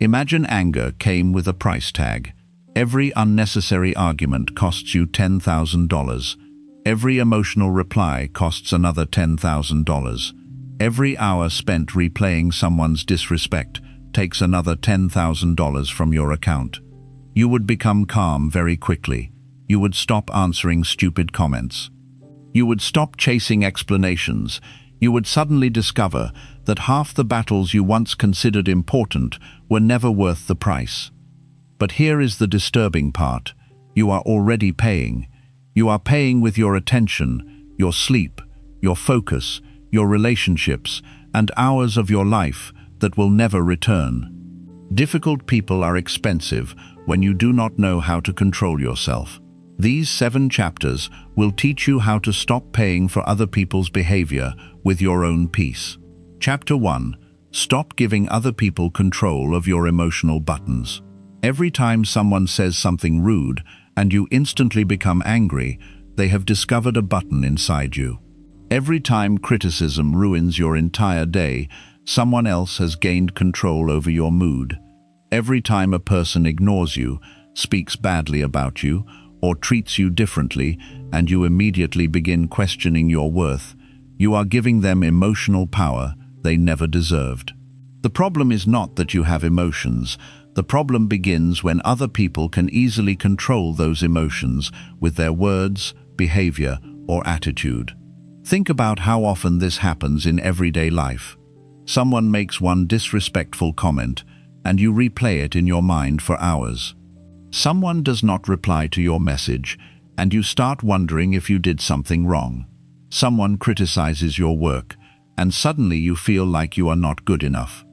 Imagine anger came with a price tag. Every unnecessary argument costs you $10,000. Every emotional reply costs another $10,000. Every hour spent replaying someone's disrespect takes another $10,000 from your account. You would become calm very quickly. You would stop answering stupid comments. You would stop chasing explanations. You would suddenly discover that half the battles you once considered important were never worth the price. But here is the disturbing part. You are already paying. You are paying with your attention, your sleep, your focus, your relationships, and hours of your life that will never return. Difficult people are expensive when you do not know how to control yourself. These 7 chapters will teach you how to stop paying for other people's behavior with your own peace. Chapter 1. Stop giving other people control of your emotional buttons. Every time someone says something rude and you instantly become angry, they have discovered a button inside you. Every time criticism ruins your entire day, someone else has gained control over your mood. Every time a person ignores you, speaks badly about you, or treats you differently, and you immediately begin questioning your worth, you are giving them emotional power they never deserved. The problem is not that you have emotions. The problem begins when other people can easily control those emotions with their words, behavior, or attitude. Think about how often this happens in everyday life. Someone makes one disrespectful comment, and you replay it in your mind for hours. Someone does not reply to your message, and you start wondering if you did something wrong. Someone criticizes your work, and suddenly you feel like you are not good enough.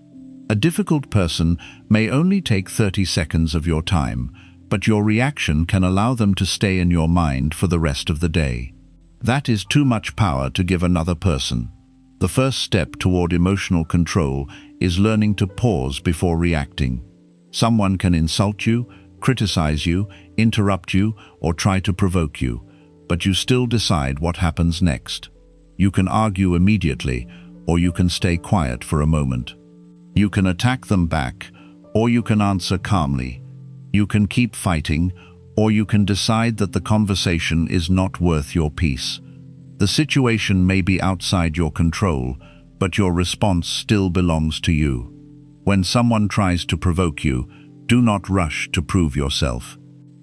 A difficult person may only take 30 seconds of your time, but your reaction can allow them to stay in your mind for the rest of the day. That is too much power to give another person. The first step toward emotional control is learning to pause before reacting. Someone can insult you, criticize you, interrupt you, or try to provoke you, but you still decide what happens next. You can argue immediately, or you can stay quiet for a moment. You can attack them back, or you can answer calmly. You can keep fighting, or you can decide that the conversation is not worth your peace. The situation may be outside your control, but your response still belongs to you. When someone tries to provoke you, do not rush to prove yourself.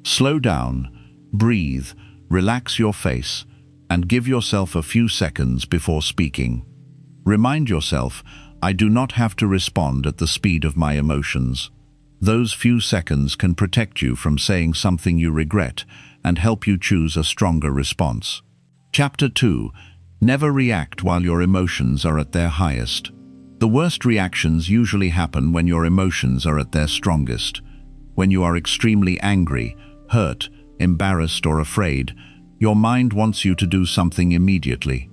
Slow down, breathe, relax your face, and give yourself a few seconds before speaking. Remind yourself, I do not have to respond at the speed of my emotions. Those few seconds can protect you from saying something you regret and help you choose a stronger response. Chapter 2. Never react while your emotions are at their highest. The worst reactions usually happen when your emotions are at their strongest. When you are extremely angry, hurt, embarrassed, or afraid, your mind wants you to do something immediately.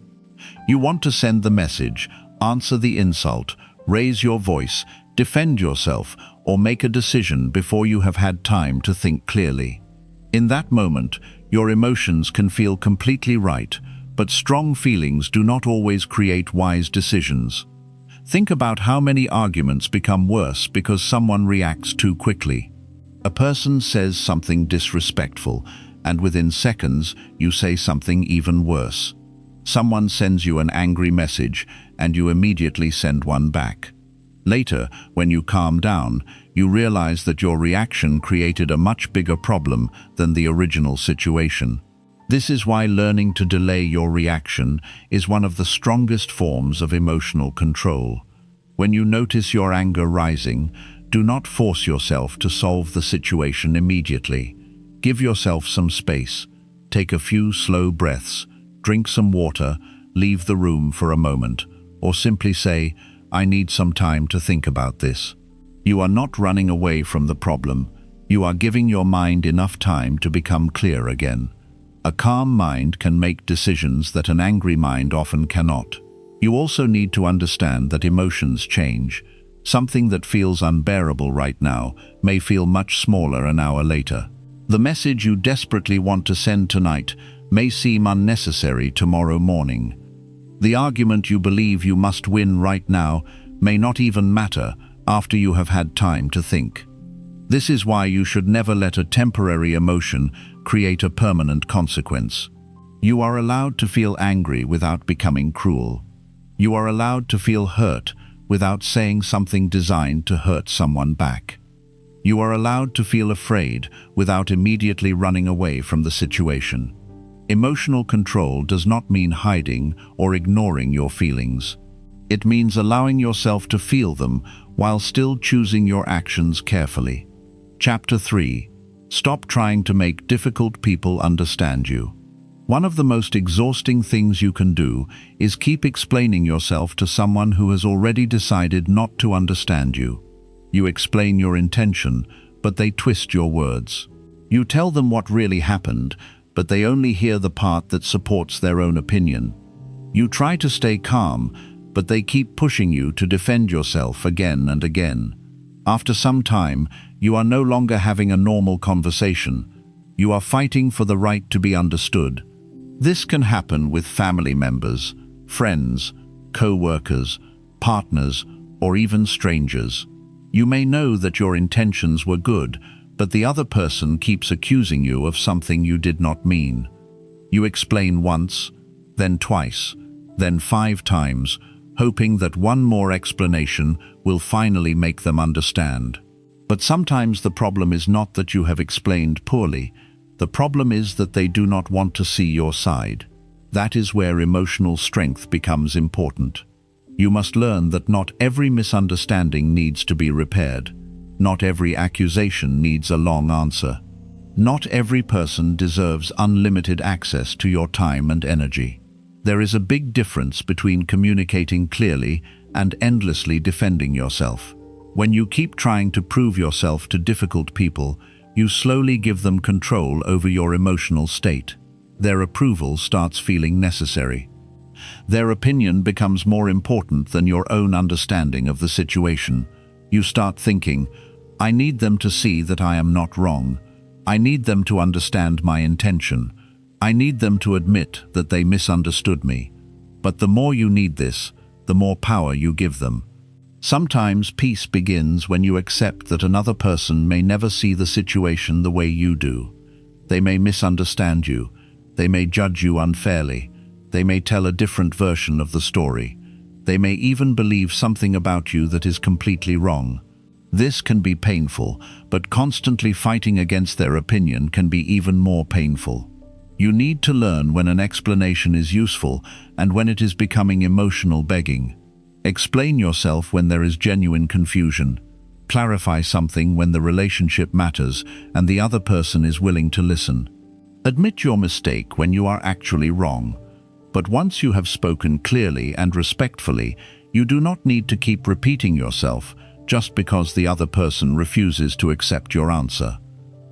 You want to send the message, answer the insult, raise your voice, defend yourself, or make a decision before you have had time to think clearly. In that moment, your emotions can feel completely right, but strong feelings do not always create wise decisions. Think about how many arguments become worse because someone reacts too quickly. A person says something disrespectful, and within seconds you say something even worse. Someone sends you an angry message, and you immediately send one back. Later, when you calm down, you realize that your reaction created a much bigger problem than the original situation. This is why learning to delay your reaction is one of the strongest forms of emotional control. When you notice your anger rising, do not force yourself to solve the situation immediately. Give yourself some space. Take a few slow breaths, drink some water, leave the room for a moment, or simply say, I need some time to think about this. You are not running away from the problem. You are giving your mind enough time to become clear again. A calm mind can make decisions that an angry mind often cannot. You also need to understand that emotions change. Something that feels unbearable right now may feel much smaller an hour later. The message you desperately want to send tonight may seem unnecessary tomorrow morning. The argument you believe you must win right now may not even matter after you have had time to think. This is why you should never let a temporary emotion create a permanent consequence. You are allowed to feel angry without becoming cruel. You are allowed to feel hurt without saying something designed to hurt someone back. You are allowed to feel afraid without immediately running away from the situation. Emotional control does not mean hiding or ignoring your feelings. It means allowing yourself to feel them while still choosing your actions carefully. Chapter 3. Stop trying to make difficult people understand you. One of the most exhausting things you can do is keep explaining yourself to someone who has already decided not to understand you. You explain your intention, but they twist your words. You tell them what really happened, but they only hear the part that supports their own opinion. You try to stay calm, but they keep pushing you to defend yourself again and again. After some time, you are no longer having a normal conversation. You are fighting for the right to be understood. This can happen with family members, friends, co-workers, partners, or even strangers. You may know that your intentions were good, but the other person keeps accusing you of something you did not mean. You explain once, then twice, then 5 times, hoping that one more explanation will finally make them understand. But sometimes the problem is not that you have explained poorly. The problem is that they do not want to see your side. That is where emotional strength becomes important. You must learn that not every misunderstanding needs to be repaired. Not every accusation needs a long answer. Not every person deserves unlimited access to your time and energy. There is a big difference between communicating clearly and endlessly defending yourself. When you keep trying to prove yourself to difficult people, you slowly give them control over your emotional state. Their approval starts feeling necessary. Their opinion becomes more important than your own understanding of the situation. You start thinking, I need them to see that I am not wrong. I need them to understand my intention. I need them to admit that they misunderstood me. But the more you need this, the more power you give them. Sometimes peace begins when you accept that another person may never see the situation the way you do. They may misunderstand you. They may judge you unfairly. They may tell a different version of the story. They may even believe something about you that is completely wrong. This can be painful, but constantly fighting against their opinion can be even more painful. You need to learn when an explanation is useful and when it is becoming emotional begging. Explain yourself when there is genuine confusion. Clarify something when the relationship matters and the other person is willing to listen. Admit your mistake when you are actually wrong. But once you have spoken clearly and respectfully, you do not need to keep repeating yourself just because the other person refuses to accept your answer.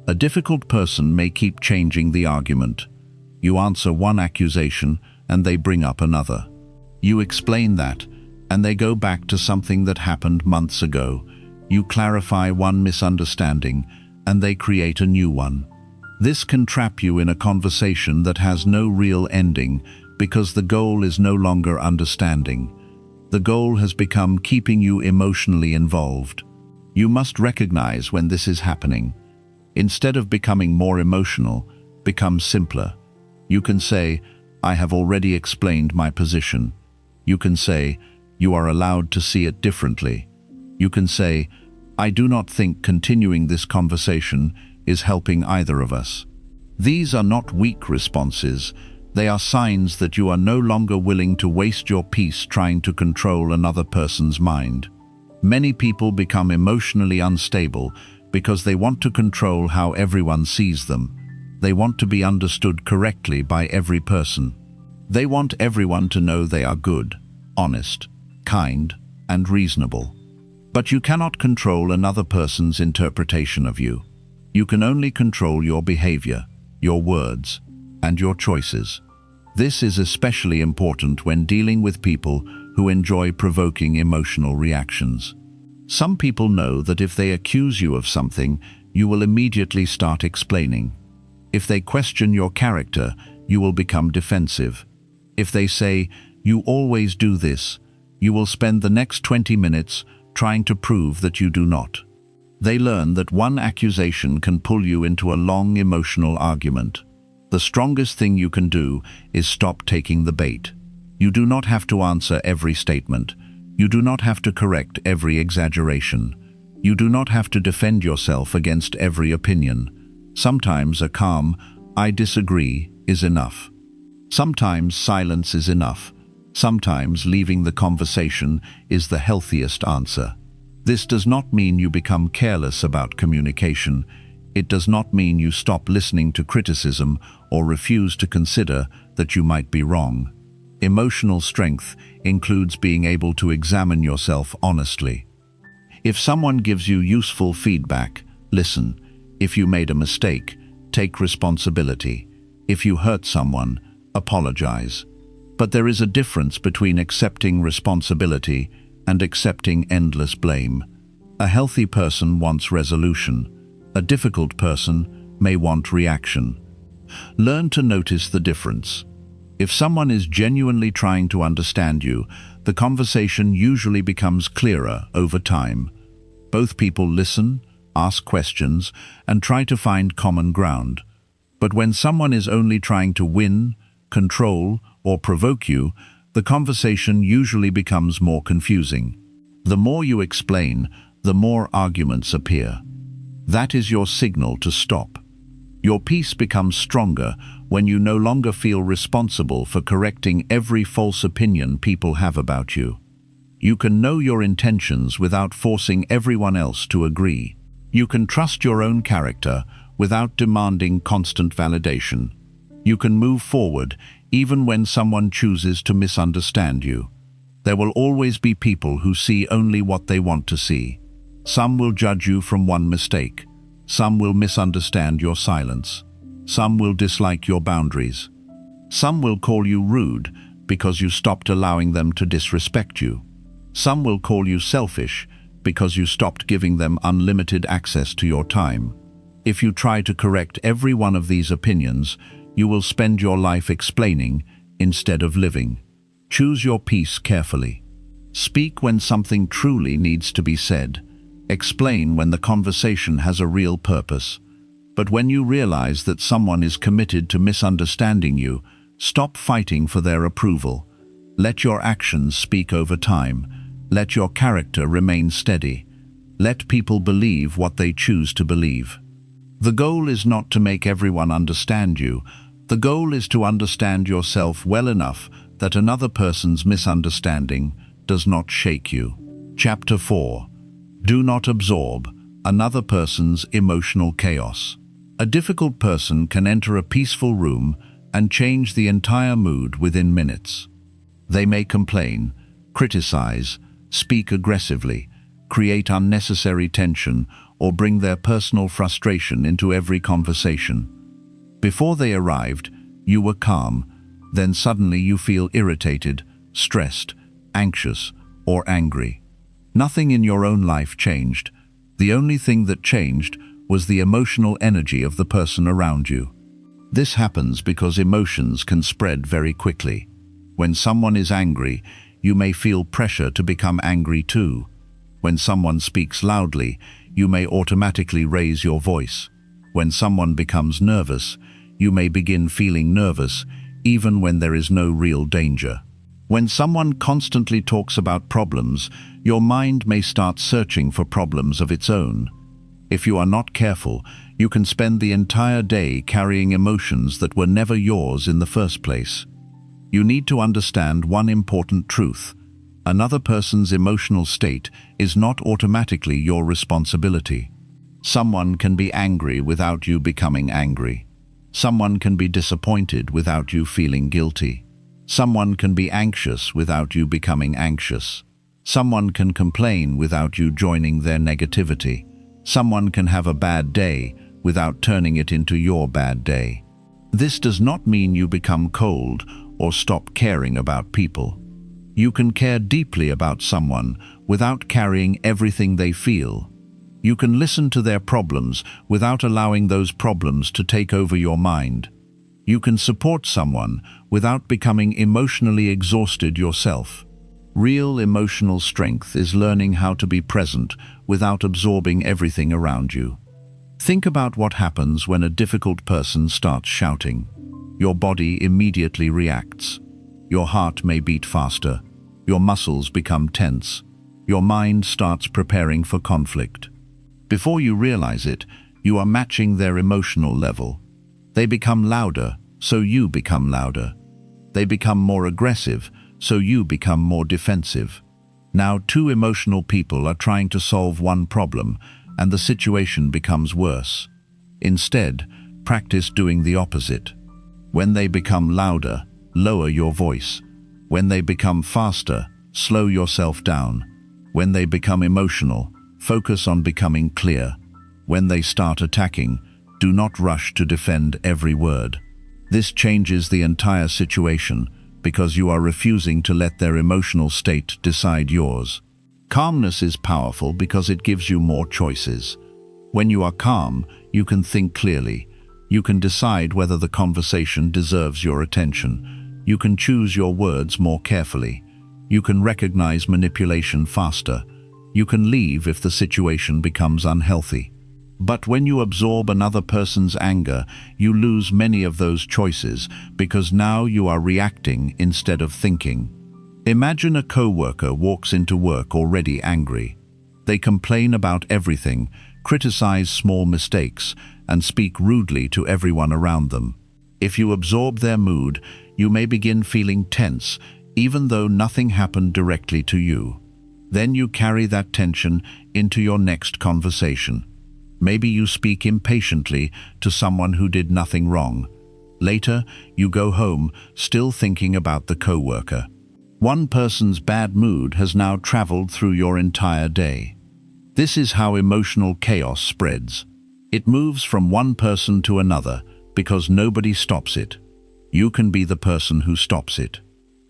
A difficult person may keep changing the argument. You answer one accusation and they bring up another. You explain that, and they go back to something that happened months ago. You clarify one misunderstanding, and they create a new one. This can trap you in a conversation that has no real ending because the goal is no longer understanding. The goal has become keeping you emotionally involved. You must recognize when this is happening. Instead of becoming more emotional, become simpler. You can say, I have already explained my position. You can say, you are allowed to see it differently. You can say, I do not think continuing this conversation is helping either of us. These are not weak responses. They are signs that you are no longer willing to waste your peace trying to control another person's mind. Many people become emotionally unstable because they want to control how everyone sees them. They want to be understood correctly by every person. They want everyone to know they are good, honest, kind, and reasonable. But you cannot control another person's interpretation of you. You can only control your behavior, your words, and your choices. This is especially important when dealing with people who enjoy provoking emotional reactions. Some people know that if they accuse you of something, you will immediately start explaining. If they question your character, you will become defensive. If they say, you always do this, you will spend the next 20 minutes trying to prove that you do not. They learn that one accusation can pull you into a long emotional argument. The strongest thing you can do is stop taking the bait. You do not have to answer every statement. You do not have to correct every exaggeration. You do not have to defend yourself against every opinion. Sometimes a calm, "I disagree," is enough. Sometimes silence is enough. Sometimes leaving the conversation is the healthiest answer. This does not mean you become careless about communication. It does not mean you stop listening to criticism or refuse to consider that you might be wrong. Emotional strength includes being able to examine yourself honestly. If someone gives you useful feedback, listen. If you made a mistake, take responsibility. If you hurt someone, apologize. But there is a difference between accepting responsibility and accepting endless blame. A healthy person wants resolution. A difficult person may want reaction. Learn to notice the difference. If someone is genuinely trying to understand you, the conversation usually becomes clearer over time. Both people listen, ask questions, and try to find common ground. But when someone is only trying to win, control, or provoke you, the conversation usually becomes more confusing. The more you explain, the more arguments appear. That is your signal to stop. Your peace becomes stronger when you no longer feel responsible for correcting every false opinion people have about you. You can know your intentions without forcing everyone else to agree. You can trust your own character without demanding constant validation. You can move forward even when someone chooses to misunderstand you. There will always be people who see only what they want to see. Some will judge you from one mistake. Some will misunderstand your silence. Some will dislike your boundaries. Some will call you rude because you stopped allowing them to disrespect you. Some will call you selfish because you stopped giving them unlimited access to your time. If you try to correct every one of these opinions, you will spend your life explaining instead of living. Choose your peace carefully. Speak when something truly needs to be said. Explain when the conversation has a real purpose. But when you realize that someone is committed to misunderstanding you, stop fighting for their approval. Let your actions speak over time. Let your character remain steady. Let people believe what they choose to believe. The goal is not to make everyone understand you. The goal is to understand yourself well enough that another person's misunderstanding does not shake you. Chapter 4. Do not absorb another person's emotional chaos. A difficult person can enter a peaceful room and change the entire mood within minutes. They may complain, criticize, speak aggressively, create unnecessary tension, or bring their personal frustration into every conversation. Before they arrived, you were calm, then suddenly you feel irritated, stressed, anxious, or angry. Nothing in your own life changed. The only thing that changed was the emotional energy of the person around you. This happens because emotions can spread very quickly. When someone is angry, you may feel pressure to become angry too. When someone speaks loudly, you may automatically raise your voice. When someone becomes nervous, you may begin feeling nervous, even when there is no real danger. When someone constantly talks about problems, your mind may start searching for problems of its own. If you are not careful, you can spend the entire day carrying emotions that were never yours in the first place. You need to understand one important truth. Another person's emotional state is not automatically your responsibility. Someone can be angry without you becoming angry. Someone can be disappointed without you feeling guilty. Someone can be anxious without you becoming anxious. Someone can complain without you joining their negativity. Someone can have a bad day without turning it into your bad day. This does not mean you become cold or stop caring about people. You can care deeply about someone without carrying everything they feel. You can listen to their problems without allowing those problems to take over your mind. You can support someone without becoming emotionally exhausted yourself. Real emotional strength is learning how to be present without absorbing everything around you. Think about what happens when a difficult person starts shouting. Your body immediately reacts. Your heart may beat faster. Your muscles become tense. Your mind starts preparing for conflict. Before you realize it, you are matching their emotional level. They become louder, so you become louder. They become more aggressive, so you become more defensive. Now two emotional people are trying to solve one problem, and the situation becomes worse. Instead, practice doing the opposite. When they become louder, lower your voice. When they become faster, slow yourself down. When they become emotional, focus on becoming clear. When they start attacking, do not rush to defend every word. This changes the entire situation because you are refusing to let their emotional state decide yours. Calmness is powerful because it gives you more choices. When you are calm, you can think clearly. You can decide whether the conversation deserves your attention. You can choose your words more carefully. You can recognize manipulation faster. You can leave if the situation becomes unhealthy. But when you absorb another person's anger, you lose many of those choices because now you are reacting instead of thinking. Imagine a coworker walks into work already angry. They complain about everything, criticize small mistakes, and speak rudely to everyone around them. If you absorb their mood, you may begin feeling tense, even though nothing happened directly to you. Then you carry that tension into your next conversation. Maybe you speak impatiently to someone who did nothing wrong. Later, you go home, still thinking about the coworker. One person's bad mood has now traveled through your entire day. This is how emotional chaos spreads. It moves from one person to another because nobody stops it. You can be the person who stops it.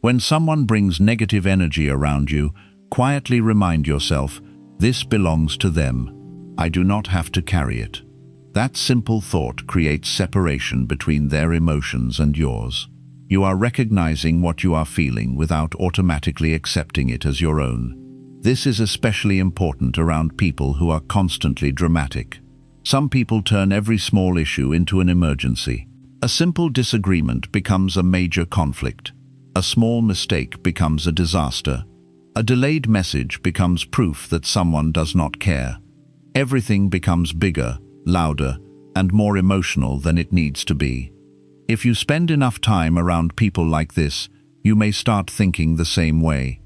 When someone brings negative energy around you, quietly remind yourself, this belongs to them. I do not have to carry it. That simple thought creates separation between their emotions and yours. You are recognizing what you are feeling without automatically accepting it as your own. This is especially important around people who are constantly dramatic. Some people turn every small issue into an emergency. A simple disagreement becomes a major conflict. A small mistake becomes a disaster. A delayed message becomes proof that someone does not care. Everything becomes bigger, louder, and more emotional than it needs to be. If you spend enough time around people like this, you may start thinking the same way.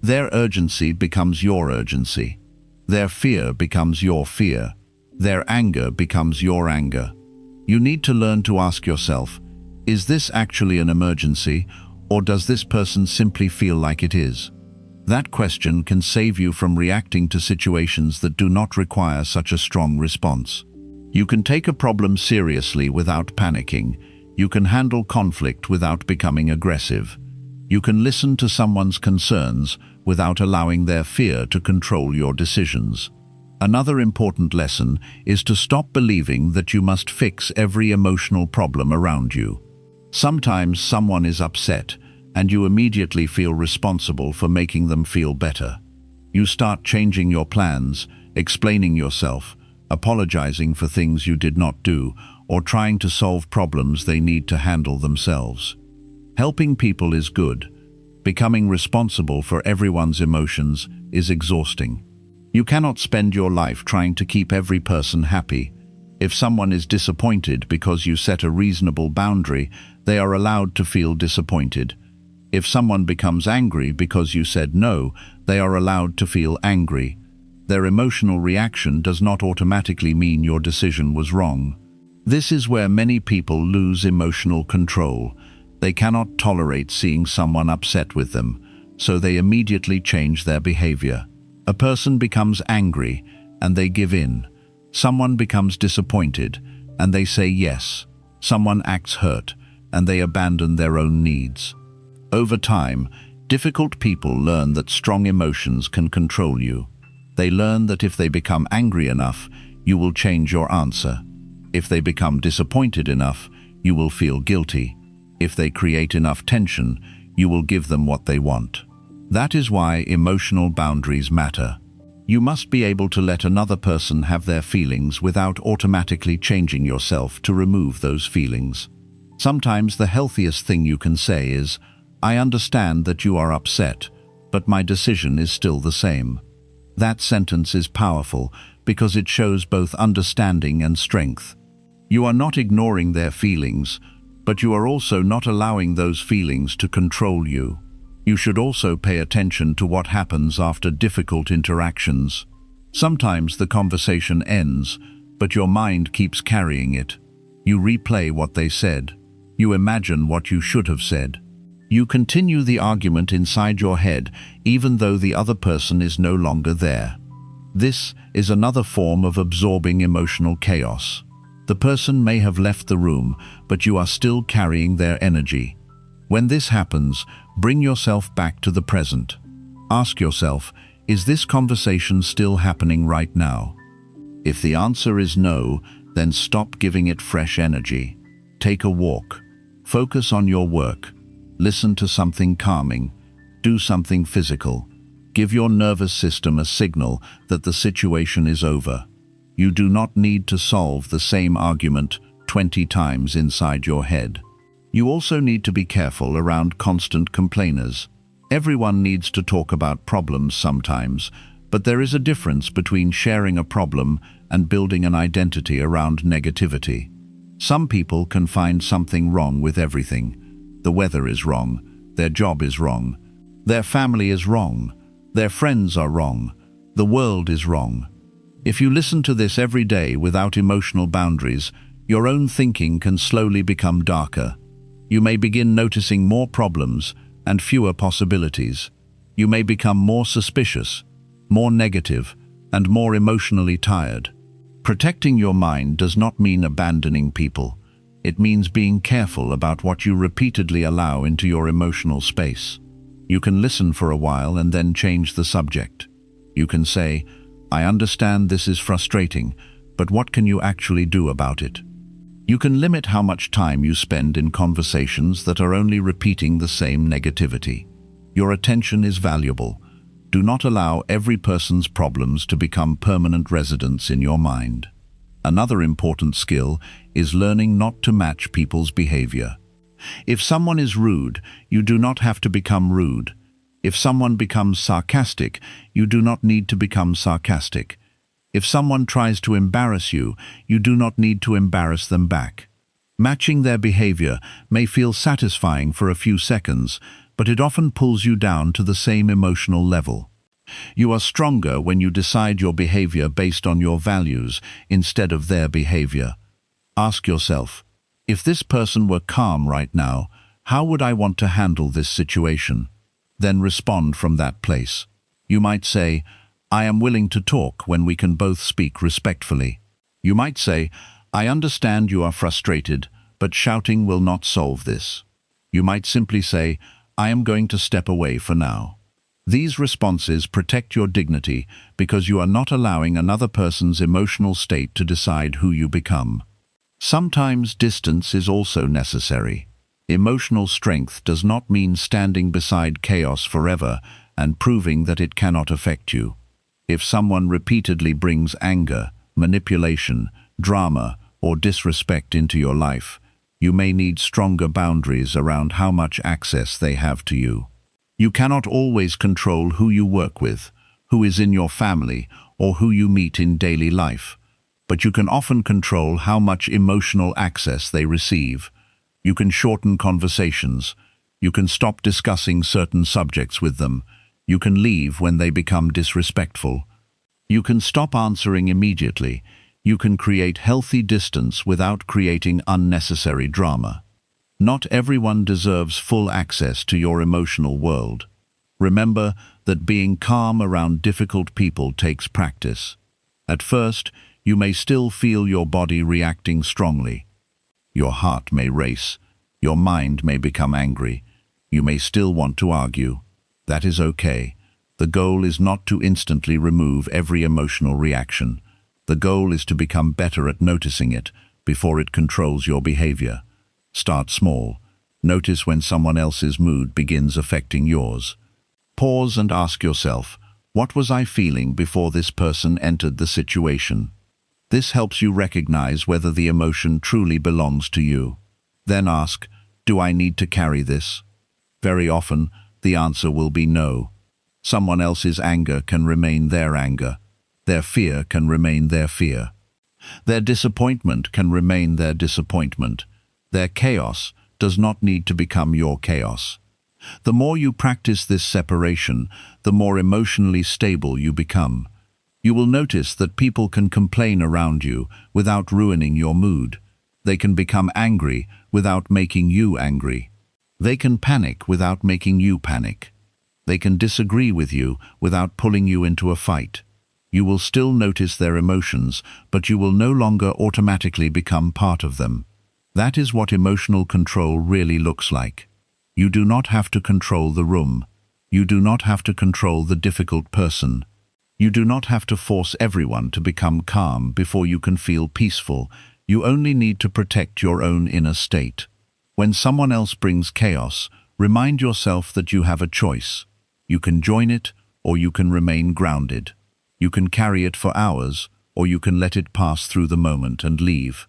Their urgency becomes your urgency. Their fear becomes your fear. Their anger becomes your anger. You need to learn to ask yourself, is this actually an emergency, or does this person simply feel like it is? That question can save you from reacting to situations that do not require such a strong response. You can take a problem seriously without panicking. You can handle conflict without becoming aggressive. You can listen to someone's concerns without allowing their fear to control your decisions. Another important lesson is to stop believing that you must fix every emotional problem around you. Sometimes someone is upset, and you immediately feel responsible for making them feel better. You start changing your plans, explaining yourself, apologizing for things you did not do, or trying to solve problems they need to handle themselves. Helping people is good. Becoming responsible for everyone's emotions is exhausting. You cannot spend your life trying to keep every person happy. If someone is disappointed because you set a reasonable boundary, they are allowed to feel disappointed. If someone becomes angry because you said no, they are allowed to feel angry. Their emotional reaction does not automatically mean your decision was wrong. This is where many people lose emotional control. They cannot tolerate seeing someone upset with them, so they immediately change their behavior. A person becomes angry, and they give in. Someone becomes disappointed, and they say yes. Someone acts hurt, and they abandon their own needs. Over time, difficult people learn that strong emotions can control you. They learn that if they become angry enough, you will change your answer. If they become disappointed enough, you will feel guilty. If they create enough tension, you will give them what they want. That is why emotional boundaries matter. You must be able to let another person have their feelings without automatically changing yourself to remove those feelings. Sometimes the healthiest thing you can say is, "I understand that you are upset, but my decision is still the same." That sentence is powerful because it shows both understanding and strength. You are not ignoring their feelings, but you are also not allowing those feelings to control you. You should also pay attention to what happens after difficult interactions. Sometimes the conversation ends, but your mind keeps carrying it. You replay what they said. You imagine what you should have said. You continue the argument inside your head, even though the other person is no longer there. This is another form of absorbing emotional chaos. The person may have left the room, but you are still carrying their energy. When this happens, bring yourself back to the present. Ask yourself, is this conversation still happening right now? If the answer is no, then stop giving it fresh energy. Take a walk. Focus on your work. Listen to something calming. Do something physical. Give your nervous system a signal that the situation is over. You do not need to solve the same argument 20 times inside your head. You also need to be careful around constant complainers. Everyone needs to talk about problems sometimes, but there is a difference between sharing a problem and building an identity around negativity. Some people can find something wrong with everything. The weather is wrong, their job is wrong, their family is wrong, their friends are wrong, the world is wrong. If you listen to this every day without emotional boundaries, your own thinking can slowly become darker. You may begin noticing more problems and fewer possibilities. You may become more suspicious, more negative, and more emotionally tired. Protecting your mind does not mean abandoning people. It means being careful about what you repeatedly allow into your emotional space. You can listen for a while and then change the subject. You can say, "I understand this is frustrating, but what can you actually do about it?" You can limit how much time you spend in conversations that are only repeating the same negativity. Your attention is valuable. Do not allow every person's problems to become permanent residents in your mind. Another important skill is learning not to match people's behavior. If someone is rude, you do not have to become rude. If someone becomes sarcastic, you do not need to become sarcastic. If someone tries to embarrass you, you do not need to embarrass them back. Matching their behavior may feel satisfying for a few seconds, but it often pulls you down to the same emotional level. You are stronger when you decide your behavior based on your values instead of their behavior. Ask yourself, if this person were calm right now, how would I want to handle this situation? Then respond from that place. You might say, "I am willing to talk when we can both speak respectfully." You might say, "I understand you are frustrated, but shouting will not solve this." You might simply say, "I am going to step away for now." These responses protect your dignity because you are not allowing another person's emotional state to decide who you become. Sometimes distance is also necessary. Emotional strength does not mean standing beside chaos forever and proving that it cannot affect you. If someone repeatedly brings anger, manipulation, drama, or disrespect into your life, you may need stronger boundaries around how much access they have to you. You cannot always control who you work with, who is in your family, or who you meet in daily life, but you can often control how much emotional access they receive. You can shorten conversations. You can stop discussing certain subjects with them. You can leave when they become disrespectful. You can stop answering immediately. You can create healthy distance without creating unnecessary drama. Not everyone deserves full access to your emotional world. Remember that being calm around difficult people takes practice. At first, you may still feel your body reacting strongly. Your heart may race. Your mind may become angry. You may still want to argue. That is okay. The goal is not to instantly remove every emotional reaction. The goal is to become better at noticing it before it controls your behavior. Start small. Notice when someone else's mood begins affecting yours. Pause and ask yourself, what was I feeling before this person entered the situation? This helps you recognize whether the emotion truly belongs to you. Then ask, do I need to carry this? Very often, the answer will be no. Someone else's anger can remain their anger. Their fear can remain their fear. Their disappointment can remain their disappointment. Their chaos does not need to become your chaos. The more you practice this separation, the more emotionally stable you become. You will notice that people can complain around you without ruining your mood. They can become angry without making you angry. They can panic without making you panic. They can disagree with you without pulling you into a fight. You will still notice their emotions, but you will no longer automatically become part of them. That is what emotional control really looks like. You do not have to control the room. You do not have to control the difficult person. You do not have to force everyone to become calm before you can feel peaceful. You only need to protect your own inner state. When someone else brings chaos, remind yourself that you have a choice. You can join it, or you can remain grounded. You can carry it for hours, or you can let it pass through the moment and leave.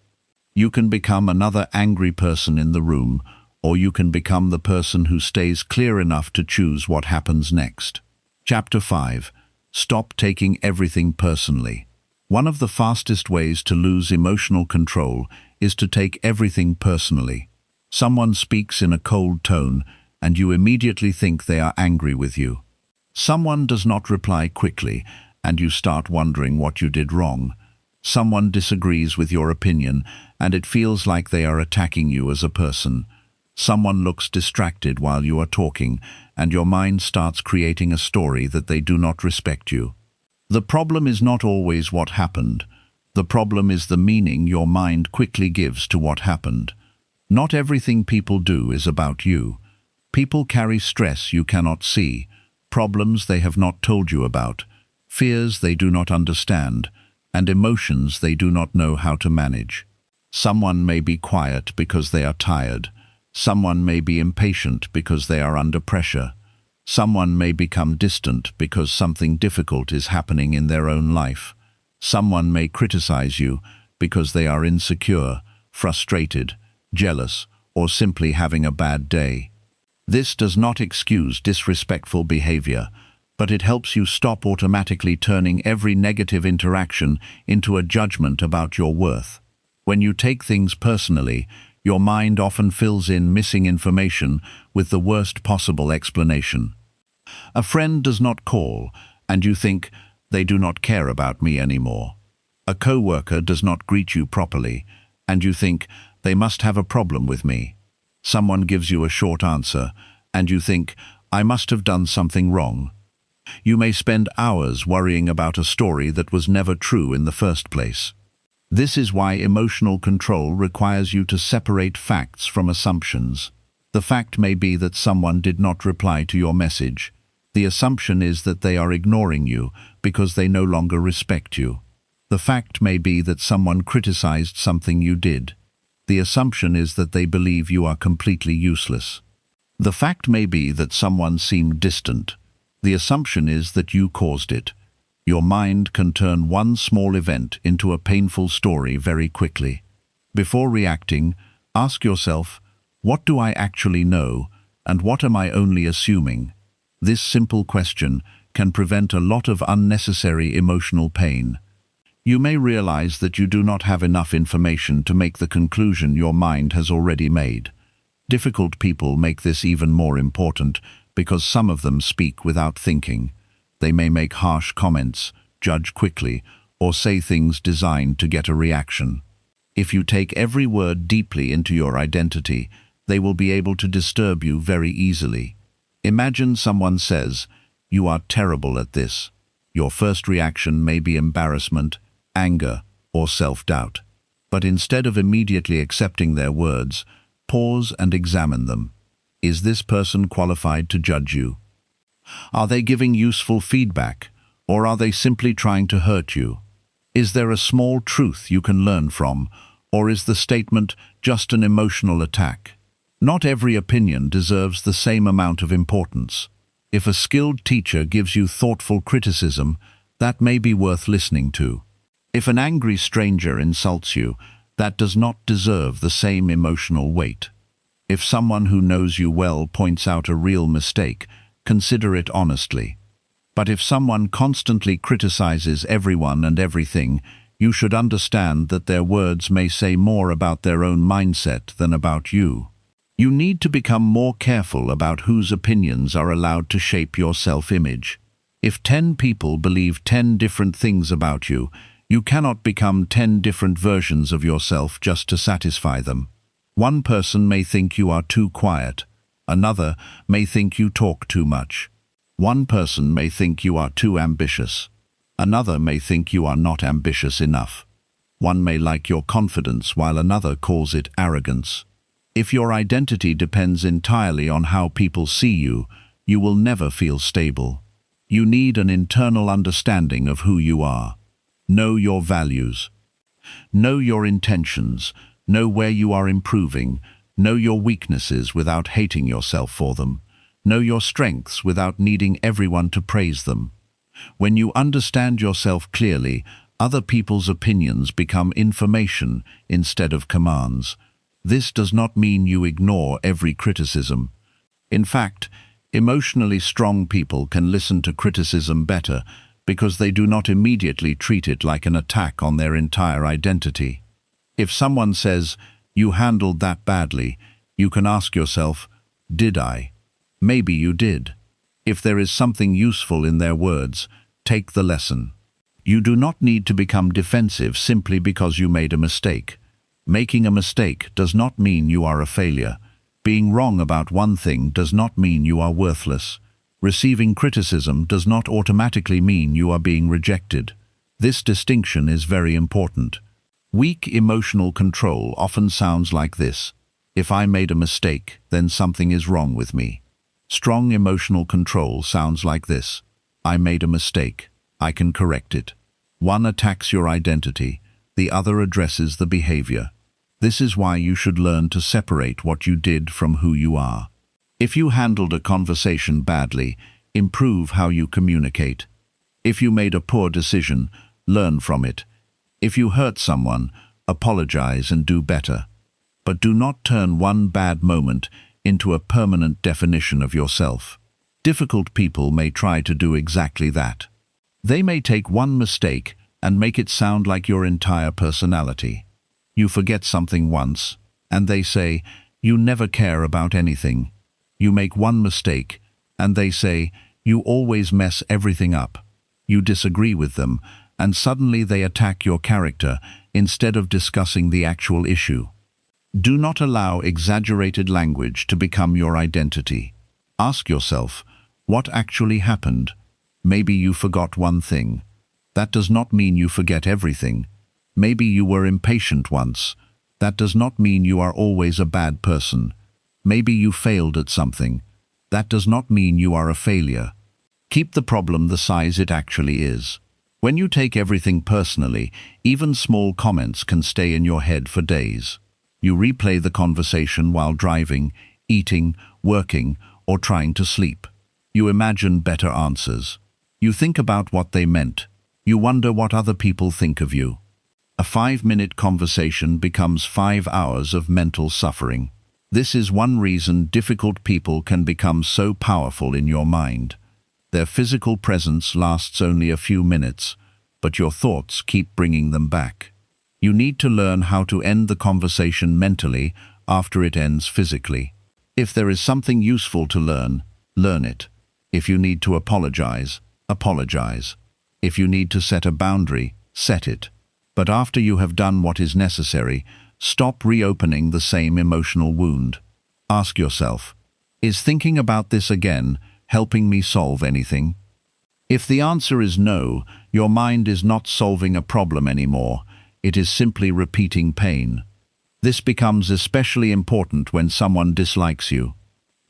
You can become another angry person in the room, or you can become the person who stays clear enough to choose what happens next. Chapter 5. Stop taking everything personally. One of the fastest ways to lose emotional control is to take everything personally. Someone speaks in a cold tone, and you immediately think they are angry with you. Someone does not reply quickly, and you start wondering what you did wrong. Someone disagrees with your opinion, and it feels like they are attacking you as a person. Someone looks distracted while you are talking, and your mind starts creating a story that they do not respect you. The problem is not always what happened. The problem is the meaning your mind quickly gives to what happened. Not everything people do is about you. People carry stress you cannot see, problems they have not told you about, fears they do not understand, and emotions they do not know how to manage. Someone may be quiet because they are tired. Someone may be impatient because they are under pressure. Someone may become distant because something difficult is happening in their own life. Someone may criticize you because they are insecure, frustrated, jealous, or simply having a bad day. This does not excuse disrespectful behavior, but it helps you stop automatically turning every negative interaction into a judgment about your worth. When you take things personally, your mind often fills in missing information with the worst possible explanation. A friend does not call, and you think, they do not care about me anymore. A co-worker does not greet you properly, and you think, they must have a problem with me. Someone gives you a short answer, and you think, I must have done something wrong. You may spend hours worrying about a story that was never true in the first place. This is why emotional control requires you to separate facts from assumptions. The fact may be that someone did not reply to your message. The assumption is that they are ignoring you because they no longer respect you. The fact may be that someone criticized something you did. The assumption is that they believe you are completely useless. The fact may be that someone seemed distant. The assumption is that you caused it. Your mind can turn one small event into a painful story very quickly. Before reacting, ask yourself, what do I actually know, and what am I only assuming? This simple question can prevent a lot of unnecessary emotional pain. You may realize that you do not have enough information to make the conclusion your mind has already made. Difficult people make this even more important because some of them speak without thinking. They may make harsh comments, judge quickly, or say things designed to get a reaction. If you take every word deeply into your identity, they will be able to disturb you very easily. Imagine someone says, "You are terrible at this." Your first reaction may be embarrassment, anger, or self-doubt. But instead of immediately accepting their words, pause and examine them. Is this person qualified to judge you? Are they giving useful feedback, or are they simply trying to hurt you? Is there a small truth you can learn from, or is the statement just an emotional attack? Not every opinion deserves the same amount of importance. If a skilled teacher gives you thoughtful criticism, that may be worth listening to. If an angry stranger insults you, that does not deserve the same emotional weight. If someone who knows you well points out a real mistake, consider it honestly. But if someone constantly criticizes everyone and everything, you should understand that their words may say more about their own mindset than about you. You need to become more careful about whose opinions are allowed to shape your self-image. If 10 people believe 10 different things about you, you cannot become 10 different versions of yourself just to satisfy them. One person may think you are too quiet. Another may think you talk too much. One person may think you are too ambitious. Another may think you are not ambitious enough. One may like your confidence while another calls it arrogance. If your identity depends entirely on how people see you, you will never feel stable. You need an internal understanding of who you are. Know your values. Know your intentions. Know where you are improving. Know your weaknesses without hating yourself for them. Know your strengths without needing everyone to praise them. When you understand yourself clearly, other people's opinions become information instead of commands. This does not mean you ignore every criticism. In fact, emotionally strong people can listen to criticism better because they do not immediately treat it like an attack on their entire identity. If someone says, "You handled that badly," you can ask yourself, "Did I?" Maybe you did. If there is something useful in their words, take the lesson. You do not need to become defensive simply because you made a mistake. Making a mistake does not mean you are a failure. Being wrong about one thing does not mean you are worthless. Receiving criticism does not automatically mean you are being rejected. This distinction is very important. Weak emotional control often sounds like this: if I made a mistake, then something is wrong with me. Strong emotional control sounds like this: I made a mistake, I can correct it. One attacks your identity, the other addresses the behavior. This is why you should learn to separate what you did from who you are. If you handled a conversation badly, improve how you communicate. If you made a poor decision, learn from it. If you hurt someone, apologize and do better. But do not turn one bad moment into a permanent definition of yourself. Difficult people may try to do exactly that. They may take one mistake and make it sound like your entire personality. You forget something once, and they say, "You never care about anything." You make one mistake, and they say, "You always mess everything up." You disagree with them, and suddenly they attack your character instead of discussing the actual issue. Do not allow exaggerated language to become your identity. Ask yourself, what actually happened? Maybe you forgot one thing. That does not mean you forget everything. Maybe you were impatient once. That does not mean you are always a bad person. Maybe you failed at something. That does not mean you are a failure. Keep the problem the size it actually is. When you take everything personally, even small comments can stay in your head for days. You replay the conversation while driving, eating, working, or trying to sleep. You imagine better answers. You think about what they meant. You wonder what other people think of you. A 5-minute conversation becomes 5 hours of mental suffering. This is one reason difficult people can become so powerful in your mind. Their physical presence lasts only a few minutes, but your thoughts keep bringing them back. You need to learn how to end the conversation mentally after it ends physically. If there is something useful to learn, learn it. If you need to apologize, apologize. If you need to set a boundary, set it. But after you have done what is necessary, stop reopening the same emotional wound. Ask yourself, is thinking about this again helping me solve anything? If the answer is no, your mind is not solving a problem anymore. It is simply repeating pain. This becomes especially important when someone dislikes you.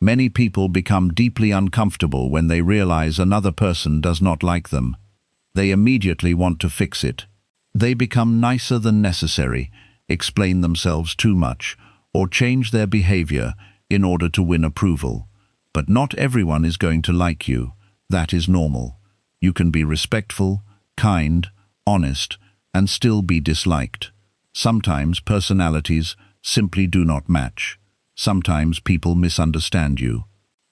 Many people become deeply uncomfortable when they realize another person does not like them. They immediately want to fix it. They become nicer than necessary, explain themselves too much, or change their behavior in order to win approval. But not everyone is going to like you. That is normal. You can be respectful, kind, honest, and still be disliked. Sometimes personalities simply do not match. Sometimes people misunderstand you.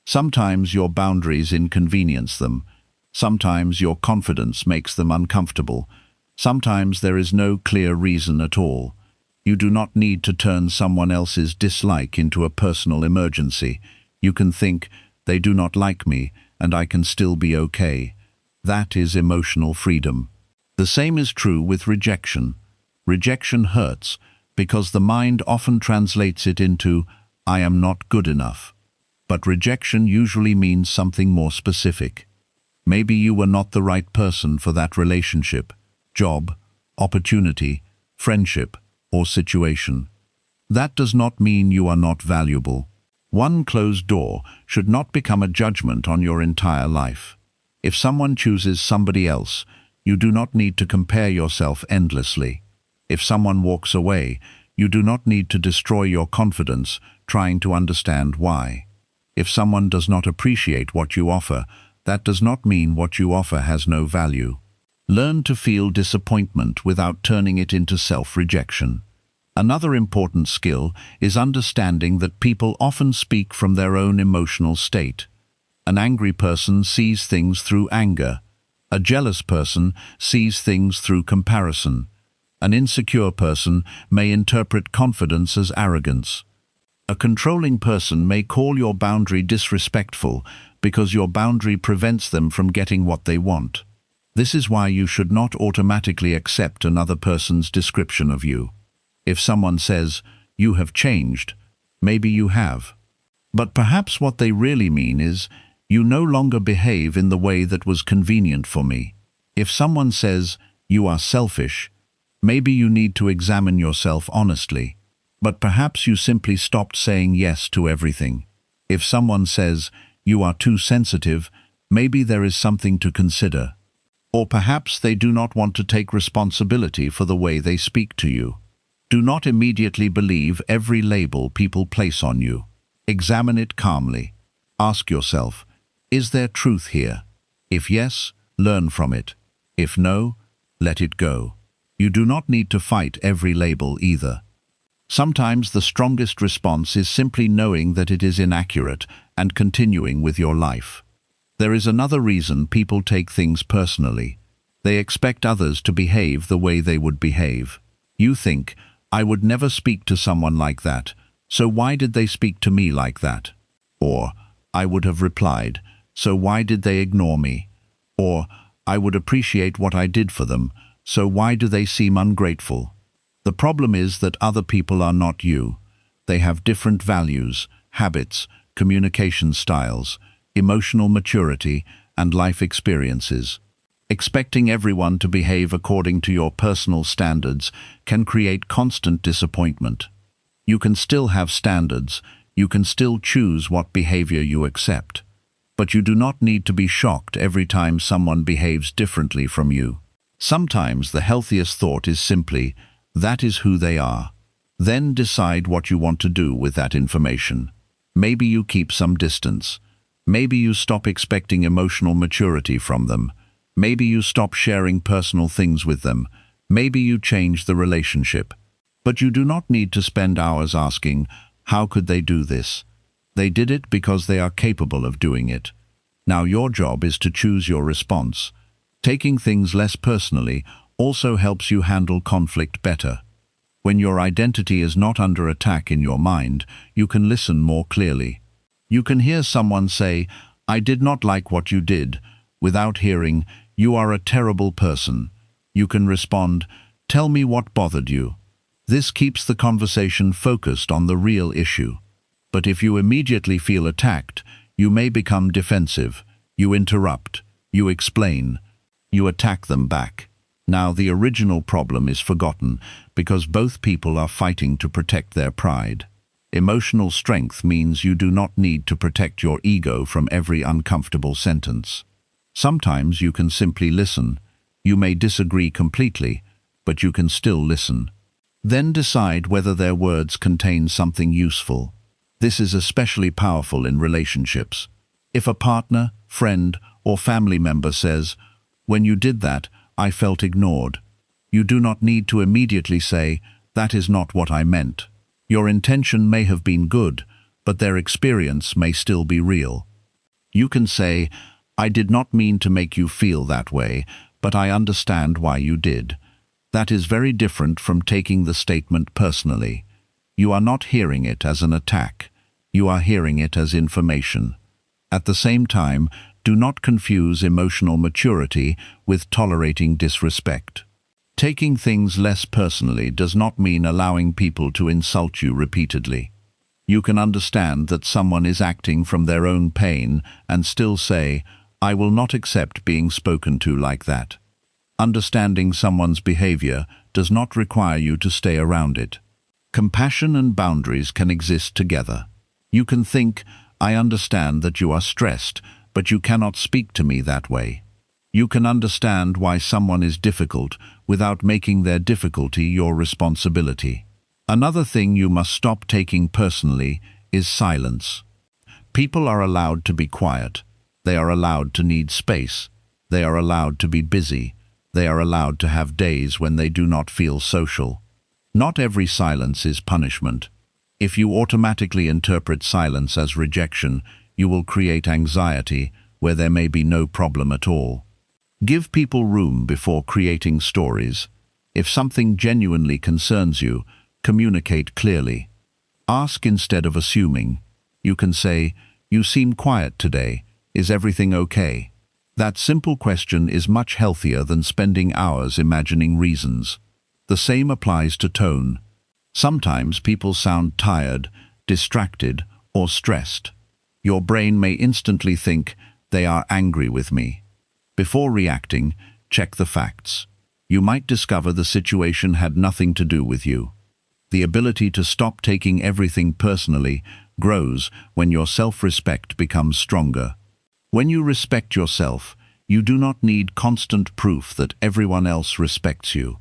Sometimes your boundaries inconvenience them. Sometimes your confidence makes them uncomfortable. Sometimes there is no clear reason at all. You do not need to turn someone else's dislike into a personal emergency. You can think, they do not like me, and I can still be okay. That is emotional freedom. The same is true with rejection. Rejection hurts because the mind often translates it into, I am not good enough. But rejection usually means something more specific. Maybe you were not the right person for that relationship, job, opportunity, friendship, or situation. That does not mean you are not valuable. One closed door should not become a judgment on your entire life. If someone chooses somebody else, you do not need to compare yourself endlessly. If someone walks away, you do not need to destroy your confidence trying to understand why. If someone does not appreciate what you offer, that does not mean what you offer has no value. Learn to feel disappointment without turning it into self-rejection. Another important skill is understanding that people often speak from their own emotional state. An angry person sees things through anger. A jealous person sees things through comparison. An insecure person may interpret confidence as arrogance. A controlling person may call your boundary disrespectful because your boundary prevents them from getting what they want. This is why you should not automatically accept another person's description of you. If someone says, you have changed, maybe you have. But perhaps what they really mean is, you no longer behave in the way that was convenient for me. If someone says, you are selfish, maybe you need to examine yourself honestly. But perhaps you simply stopped saying yes to everything. If someone says, you are too sensitive, maybe there is something to consider. Or perhaps they do not want to take responsibility for the way they speak to you. Do not immediately believe every label people place on you. Examine it calmly. Ask yourself, is there truth here? If yes, learn from it. If no, let it go. You do not need to fight every label either. Sometimes the strongest response is simply knowing that it is inaccurate and continuing with your life. There is another reason people take things personally. They expect others to behave the way they would behave. You think, I would never speak to someone like that, so why did they speak to me like that? Or, I would have replied, so why did they ignore me? Or, I would appreciate what I did for them, so why do they seem ungrateful? The problem is that other people are not you. They have different values, habits, communication styles, emotional maturity, and life experiences. Expecting everyone to behave according to your personal standards can create constant disappointment. You can still have standards, you can still choose what behavior you accept. But you do not need to be shocked every time someone behaves differently from you. Sometimes the healthiest thought is simply, that is who they are. Then decide what you want to do with that information. Maybe you keep some distance. Maybe you stop expecting emotional maturity from them. Maybe you stop sharing personal things with them. Maybe you change the relationship. But you do not need to spend hours asking, how could they do this? They did it because they are capable of doing it. Now your job is to choose your response. Taking things less personally also helps you handle conflict better. When your identity is not under attack in your mind, you can listen more clearly. You can hear someone say, I did not like what you did, without hearing, you are a terrible person. You can respond, tell me what bothered you. This keeps the conversation focused on the real issue. But if you immediately feel attacked, you may become defensive. You interrupt, you explain, you attack them back. Now the original problem is forgotten because both people are fighting to protect their pride. Emotional strength means you do not need to protect your ego from every uncomfortable sentence. Sometimes you can simply listen. You may disagree completely, but you can still listen. Then decide whether their words contain something useful. This is especially powerful in relationships. If a partner, friend, or family member says, "When you did that, I felt ignored," you do not need to immediately say, "That is not what I meant." Your intention may have been good, but their experience may still be real. You can say, "I did not mean to make you feel that way, but I understand why you did." That is very different from taking the statement personally. You are not hearing it as an attack. You are hearing it as information. At the same time, do not confuse emotional maturity with tolerating disrespect. Taking things less personally does not mean allowing people to insult you repeatedly. You can understand that someone is acting from their own pain and still say, "I will not accept being spoken to like that." Understanding someone's behavior does not require you to stay around it. Compassion and boundaries can exist together. You can think, "I understand that you are stressed, but you cannot speak to me that way." You can understand why someone is difficult without making their difficulty your responsibility. Another thing you must stop taking personally is silence. People are allowed to be quiet. They are allowed to need space. They are allowed to be busy. They are allowed to have days when they do not feel social. Not every silence is punishment. If you automatically interpret silence as rejection, you will create anxiety where there may be no problem at all. Give people room before creating stories. If something genuinely concerns you, communicate clearly. Ask instead of assuming. You can say, "You seem quiet today. Is everything okay?" That simple question is much healthier than spending hours imagining reasons. The same applies to tone. Sometimes people sound tired, distracted, or stressed. Your brain may instantly think, "They are angry with me." Before reacting, check the facts. You might discover the situation had nothing to do with you. The ability to stop taking everything personally grows when your self-respect becomes stronger. When you respect yourself, you do not need constant proof that everyone else respects you.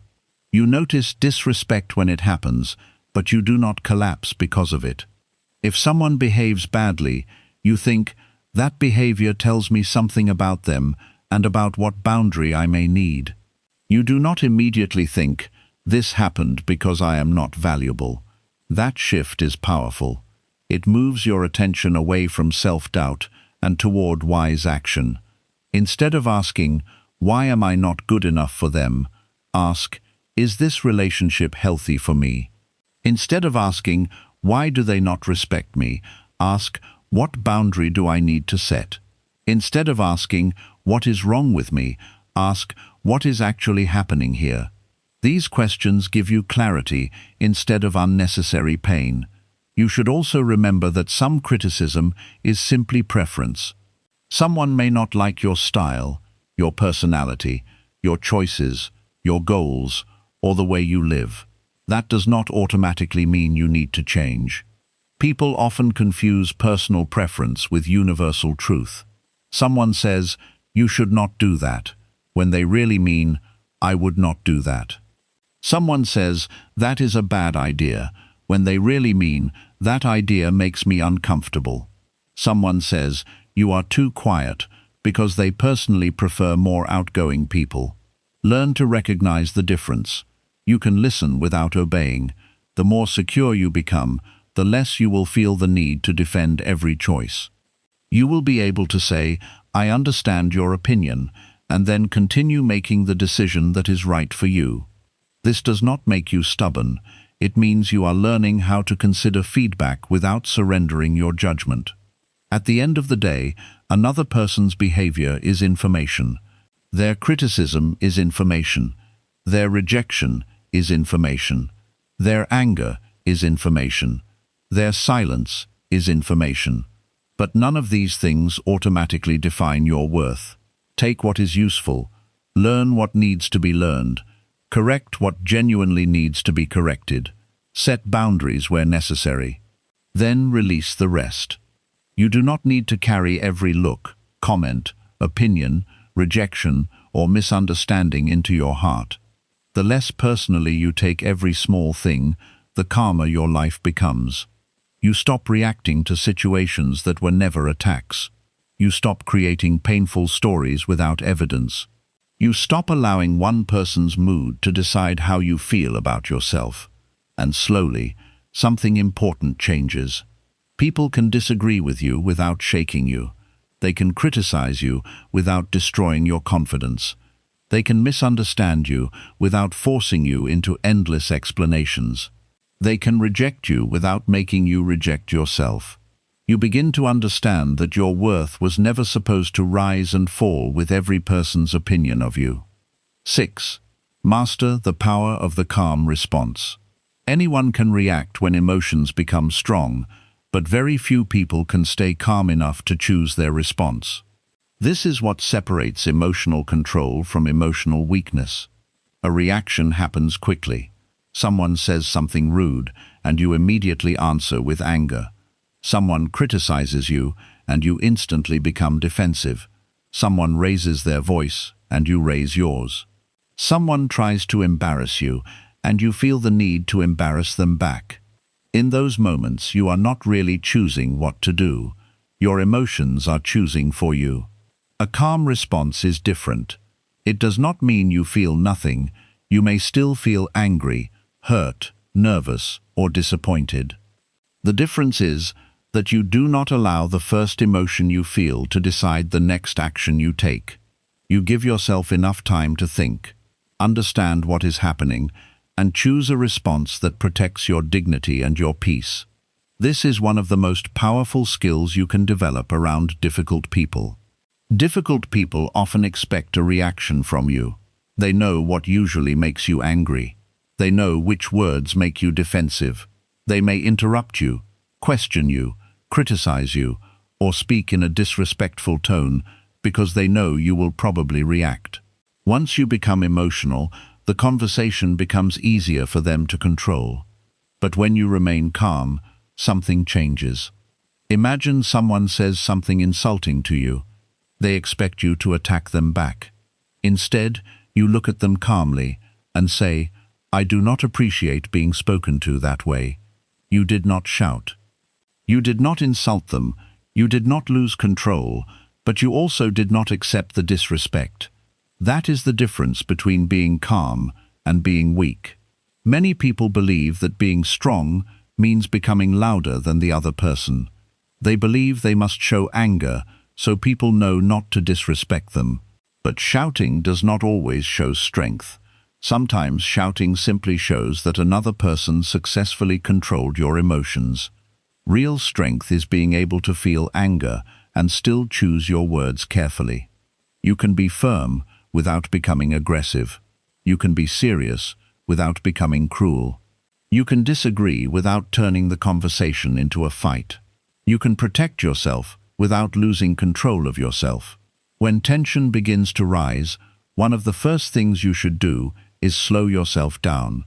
You notice disrespect when it happens, but you do not collapse because of it. If someone behaves badly, you think, "That behavior tells me something about them and about what boundary I may need." You do not immediately think, "This happened because I am not valuable." That shift is powerful. It moves your attention away from self-doubt and toward wise action. Instead of asking, "Why am I not good enough for them?" ask, "Is this relationship healthy for me?" Instead of asking, "Why do they not respect me?" ask, "What boundary do I need to set?" Instead of asking, "What is wrong with me?" ask, "What is actually happening here?" These questions give you clarity instead of unnecessary pain. You should also remember that some criticism is simply preference. Someone may not like your style, your personality, your choices, your goals, or the way you live. That does not automatically mean you need to change. People often confuse personal preference with universal truth. Someone says, "You should not do that," when they really mean, "I would not do that." Someone says, "That is a bad idea," when they really mean, "That idea makes me uncomfortable." Someone says, "You are too quiet," because they personally prefer more outgoing people. Learn to recognize the difference. You can listen without obeying. The more secure you become, the less you will feel the need to defend every choice. You will be able to say, "I understand your opinion," and then continue making the decision that is right for you. This does not make you stubborn. It means you are learning how to consider feedback without surrendering your judgment. At the end of the day, another person's behavior is information. Their criticism is information. Their rejection is information. Their anger is information. Their silence is information. But none of these things automatically define your worth. Take what is useful. Learn what needs to be learned. Correct what genuinely needs to be corrected. Set boundaries where necessary. Then release the rest. You do not need to carry every look, comment, opinion, rejection, or misunderstanding into your heart. The less personally you take every small thing, the calmer your life becomes. You stop reacting to situations that were never attacks. You stop creating painful stories without evidence. You stop allowing one person's mood to decide how you feel about yourself. And slowly, something important changes. People can disagree with you without shaking you. They can criticize you without destroying your confidence. They can misunderstand you without forcing you into endless explanations. They can reject you without making you reject yourself. You begin to understand that your worth was never supposed to rise and fall with every person's opinion of you. 6. Master the power of the calm response. Anyone can react when emotions become strong, but very few people can stay calm enough to choose their response. This is what separates emotional control from emotional weakness. A reaction happens quickly. Someone says something rude, and you immediately answer with anger. Someone criticizes you, and you instantly become defensive. Someone raises their voice, and you raise yours. Someone tries to embarrass you, and you feel the need to embarrass them back. In those moments, you are not really choosing what to do. Your emotions are choosing for you. A calm response is different. It does not mean you feel nothing. You may still feel angry, hurt, nervous, or disappointed. The difference is that you do not allow the first emotion you feel to decide the next action you take. You give yourself enough time to think, understand what is happening, and choose a response that protects your dignity and your peace. This is one of the most powerful skills you can develop around difficult people. Difficult people often expect a reaction from you. They know what usually makes you angry. They know which words make you defensive. They may interrupt you, question you, criticize you, or speak in a disrespectful tone because they know you will probably react. Once you become emotional, the conversation becomes easier for them to control. But when you remain calm, something changes. Imagine someone says something insulting to you. They expect you to attack them back. Instead, you look at them calmly and say, "I do not appreciate being spoken to that way." You did not shout. You did not insult them. You did not lose control, but you also did not accept the disrespect. That is the difference between being calm and being weak. Many people believe that being strong means becoming louder than the other person. They believe they must show anger so people know not to disrespect them. But shouting does not always show strength. Sometimes shouting simply shows that another person successfully controlled your emotions. Real strength is being able to feel anger and still choose your words carefully. You can be firm without becoming aggressive. You can be serious without becoming cruel. You can disagree without turning the conversation into a fight. You can protect yourself without losing control of yourself. When tension begins to rise, one of the first things you should do is slow yourself down.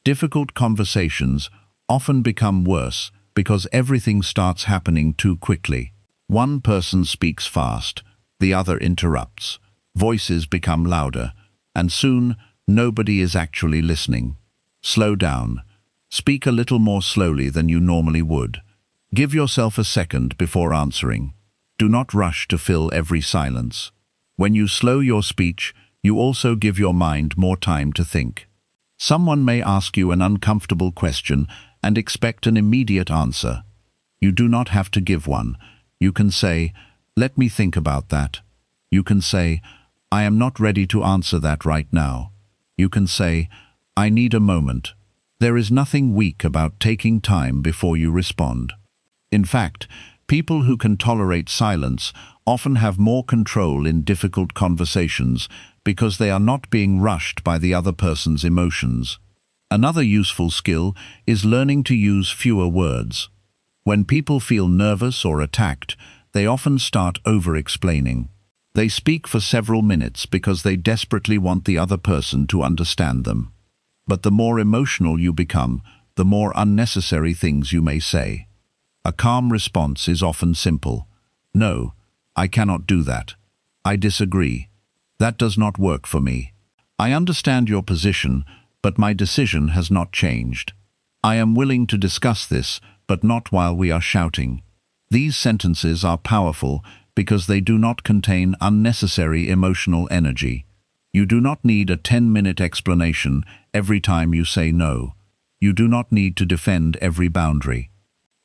Difficult conversations often become worse because everything starts happening too quickly. One person speaks fast, the other interrupts. Voices become louder, and soon nobody is actually listening. Slow down. Speak a little more slowly than you normally would. Give yourself a second before answering. Do not rush to fill every silence. When you slow your speech, you also give your mind more time to think. Someone may ask you an uncomfortable question and expect an immediate answer. You do not have to give one. You can say, "Let me think about that." You can say, "I am not ready to answer that right now." You can say, "I need a moment." There is nothing weak about taking time before you respond. In fact, people who can tolerate silence often have more control in difficult conversations because they are not being rushed by the other person's emotions. Another useful skill is learning to use fewer words. When people feel nervous or attacked, they often start over-explaining. They speak for several minutes because they desperately want the other person to understand them. But the more emotional you become, the more unnecessary things you may say. A calm response is often simple. "No, I cannot do that. I disagree. That does not work for me. I understand your position, but my decision has not changed. I am willing to discuss this, but not while we are shouting." These sentences are powerful because they do not contain unnecessary emotional energy. You do not need a 10-minute explanation every time you say no. You do not need to defend every boundary.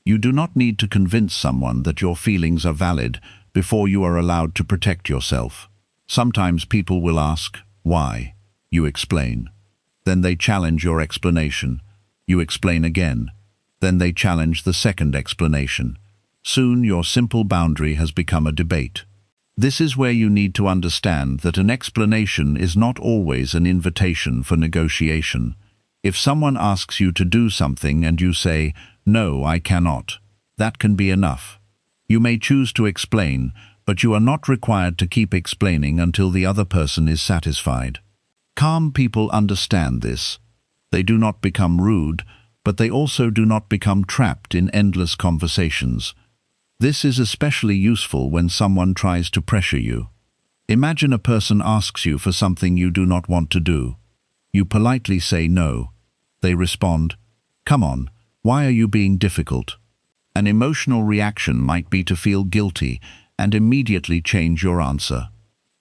You do not need to convince someone that your feelings are valid before you are allowed to protect yourself. Sometimes people will ask, why? You explain. Then they challenge your explanation. You explain again. Then they challenge the second explanation. Soon your simple boundary has become a debate. This is where you need to understand that an explanation is not always an invitation for negotiation. If someone asks you to do something and you say, "No, I cannot," that can be enough. You may choose to explain, but you are not required to keep explaining until the other person is satisfied. Calm people understand this. They do not become rude, but they also do not become trapped in endless conversations. This is especially useful when someone tries to pressure you. Imagine a person asks you for something you do not want to do. You politely say no. They respond, "Come on, why are you being difficult?" An emotional reaction might be to feel guilty and immediately change your answer.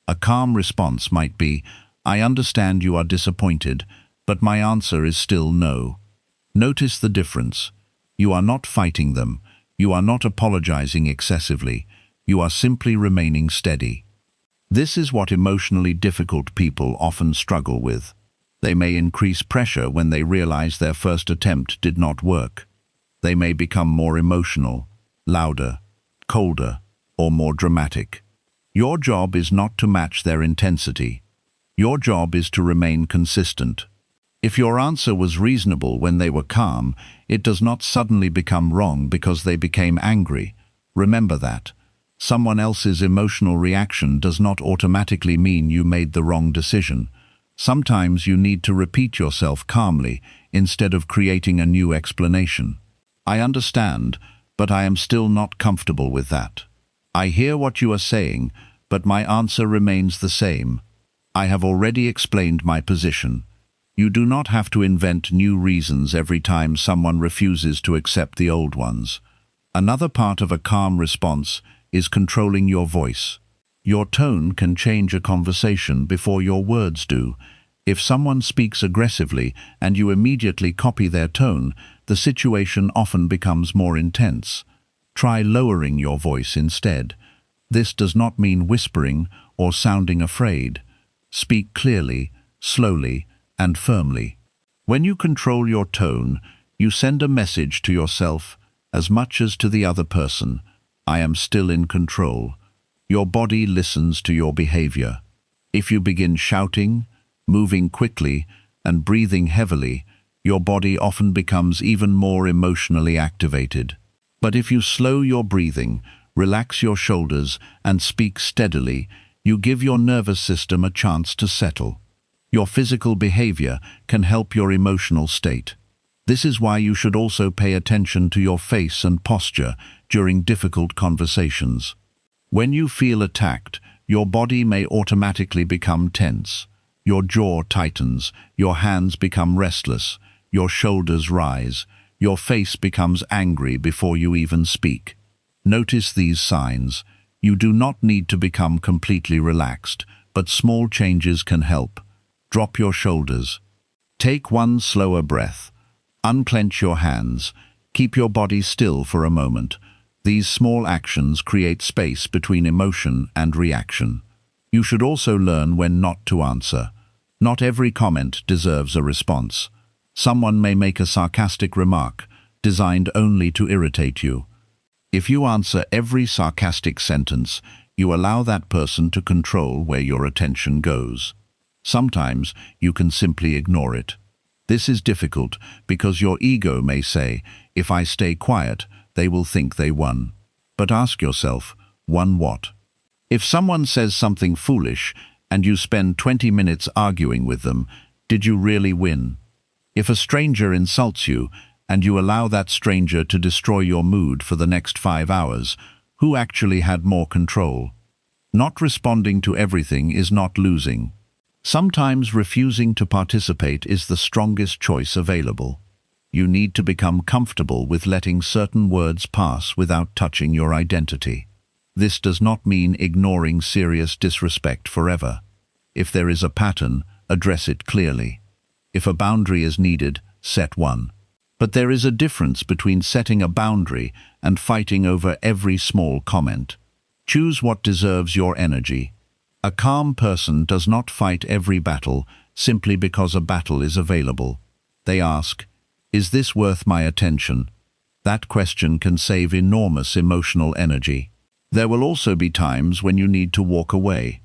A calm response might be, "I understand you are disappointed, but my answer is still no." Notice the difference. You are not fighting them. You are not apologizing excessively. You are simply remaining steady. This is what emotionally difficult people often struggle with. They may increase pressure when they realize their first attempt did not work. They may become more emotional, louder, colder, or more dramatic. Your job is not to match their intensity. Your job is to remain consistent. If your answer was reasonable when they were calm, it does not suddenly become wrong because they became angry. Remember that. Someone else's emotional reaction does not automatically mean you made the wrong decision. Sometimes you need to repeat yourself calmly instead of creating a new explanation. "I understand, but I am still not comfortable with that. I hear what you are saying, but my answer remains the same. I have already explained my position." You do not have to invent new reasons every time someone refuses to accept the old ones. Another part of a calm response is controlling your voice. Your tone can change a conversation before your words do. If someone speaks aggressively and you immediately copy their tone, the situation often becomes more intense. Try lowering your voice instead. This does not mean whispering or sounding afraid. Speak clearly, slowly, and firmly. When you control your tone, you send a message to yourself as much as to the other person. I am still in control. Your body listens to your behavior. If you begin shouting, moving quickly, and breathing heavily, your body often becomes even more emotionally activated. But if you slow your breathing, relax your shoulders, and speak steadily, you give your nervous system a chance to settle. Your physical behavior can help your emotional state. This is why you should also pay attention to your face and posture during difficult conversations. When you feel attacked, your body may automatically become tense. Your jaw tightens, your hands become restless, your shoulders rise, your face becomes angry before you even speak. Notice these signs. You do not need to become completely relaxed, but small changes can help. Drop your shoulders. Take one slower breath. Unclench your hands. Keep your body still for a moment. These small actions create space between emotion and reaction. You should also learn when not to answer. Not every comment deserves a response. Someone may make a sarcastic remark, designed only to irritate you. If you answer every sarcastic sentence, you allow that person to control where your attention goes. Sometimes you can simply ignore it. This is difficult because your ego may say, "If I stay quiet, they will think they won." But ask yourself, won what? If someone says something foolish and you spend 20 minutes arguing with them, did you really win? If a stranger insults you and you allow that stranger to destroy your mood for the next 5 hours, who actually had more control? Not responding to everything is not losing. Sometimes refusing to participate is the strongest choice available. You need to become comfortable with letting certain words pass without touching your identity. This does not mean ignoring serious disrespect forever. If there is a pattern, address it clearly. If a boundary is needed, set one. But there is a difference between setting a boundary and fighting over every small comment. Choose what deserves your energy. A calm person does not fight every battle simply because a battle is available. They ask, "Is this worth my attention?" That question can save enormous emotional energy. There will also be times when you need to walk away.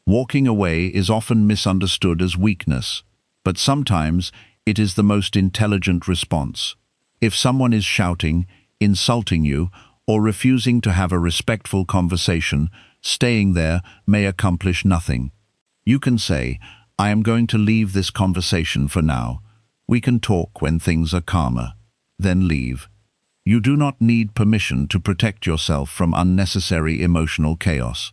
Walking away is often misunderstood as weakness, but sometimes it is the most intelligent response. If someone is shouting, insulting you, or refusing to have a respectful conversation, staying there may accomplish nothing. You can say, "I am going to leave this conversation for now. We can talk when things are calmer." Then leave. You do not need permission to protect yourself from unnecessary emotional chaos.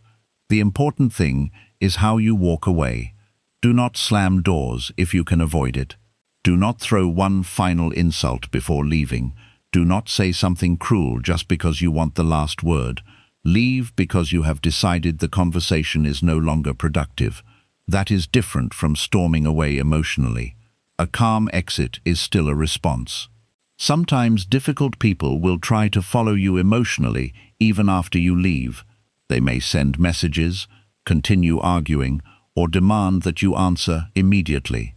The important thing is how you walk away. Do not slam doors if you can avoid it. Do not throw one final insult before leaving. Do not say something cruel just because you want the last word. Leave because you have decided the conversation is no longer productive. That is different from storming away emotionally. A calm exit is still a response. Sometimes difficult people will try to follow you emotionally even after you leave. They may send messages, continue arguing, or demand that you answer immediately.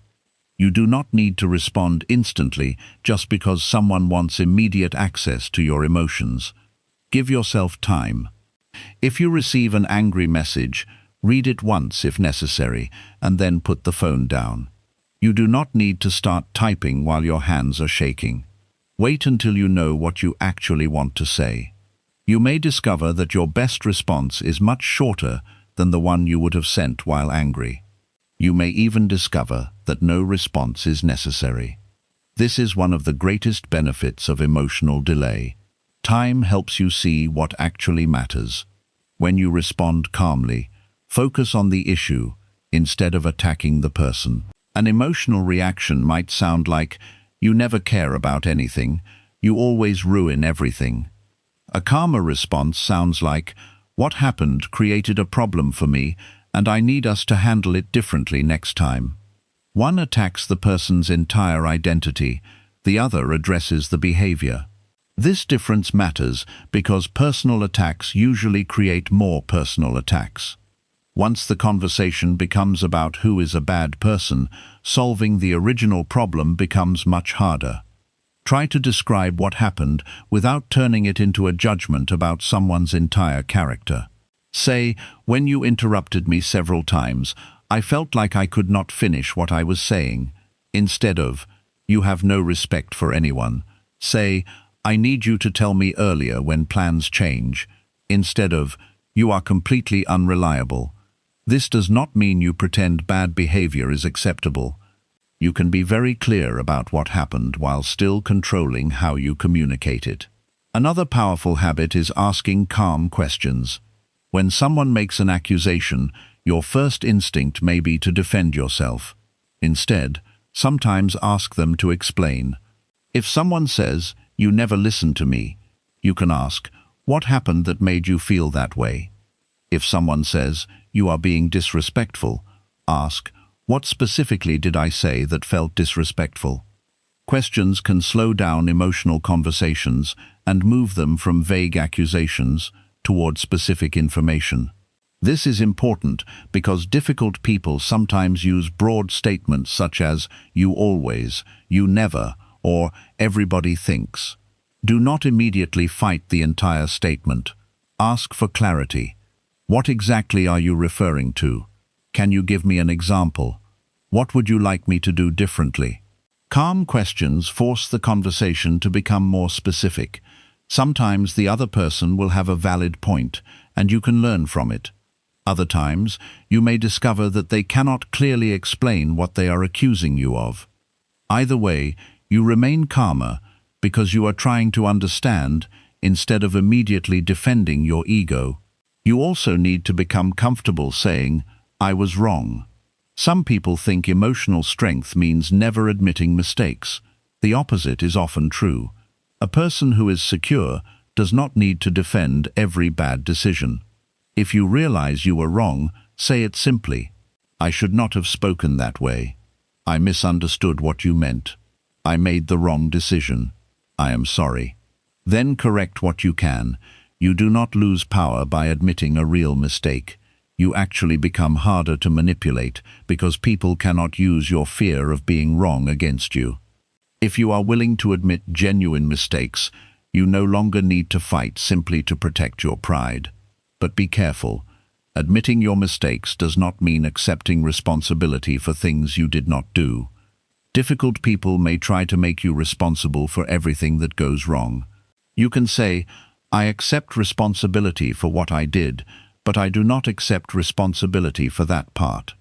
You do not need to respond instantly just because someone wants immediate access to your emotions. Give yourself time. If you receive an angry message, read it once if necessary, and then put the phone down. You do not need to start typing while your hands are shaking. Wait until you know what you actually want to say. You may discover that your best response is much shorter than the one you would have sent while angry. You may even discover that no response is necessary. This is one of the greatest benefits of emotional delay. Time helps you see what actually matters. When you respond calmly, focus on the issue instead of attacking the person. An emotional reaction might sound like, "You never care about anything, you always ruin everything." A calmer response sounds like, "What happened created a problem for me, and I need us to handle it differently next time." One attacks the person's entire identity, the other addresses the behavior. This difference matters because personal attacks usually create more personal attacks. Once the conversation becomes about who is a bad person, solving the original problem becomes much harder. Try to describe what happened without turning it into a judgment about someone's entire character. Say, "When you interrupted me several times, I felt like I could not finish what I was saying." Instead of, "You have no respect for anyone," say, "I need you to tell me earlier when plans change." Instead of, "You are completely unreliable." This does not mean you pretend bad behavior is acceptable. You can be very clear about what happened while still controlling how you communicate it. Another powerful habit is asking calm questions. When someone makes an accusation, your first instinct may be to defend yourself. Instead, sometimes ask them to explain. If someone says, "You never listened to me," you can ask, "What happened that made you feel that way?" If someone says, "You are being disrespectful," ask, "What specifically did I say that felt disrespectful?" Questions can slow down emotional conversations and move them from vague accusations toward specific information. This is important because difficult people sometimes use broad statements such as "you always," "you never," or "everybody thinks." Do not immediately fight the entire statement. Ask for clarity. What exactly are you referring to? Can you give me an example? What would you like me to do differently? Calm questions force the conversation to become more specific. Sometimes the other person will have a valid point, and you can learn from it. Other times, you may discover that they cannot clearly explain what they are accusing you of. Either way, you remain calmer because you are trying to understand instead of immediately defending your ego. You also need to become comfortable saying, "I was wrong." Some people think emotional strength means never admitting mistakes. The opposite is often true. A person who is secure does not need to defend every bad decision. If you realize you were wrong, say it simply. I should not have spoken that way. I misunderstood what you meant. I made the wrong decision. I am sorry. Then correct what you can. You do not lose power by admitting a real mistake. You actually become harder to manipulate because people cannot use your fear of being wrong against you. If you are willing to admit genuine mistakes, you no longer need to fight simply to protect your pride. But be careful. Admitting your mistakes does not mean accepting responsibility for things you did not do. Difficult people may try to make you responsible for everything that goes wrong. You can say, I accept responsibility for what I did, but I do not accept responsibility for that part.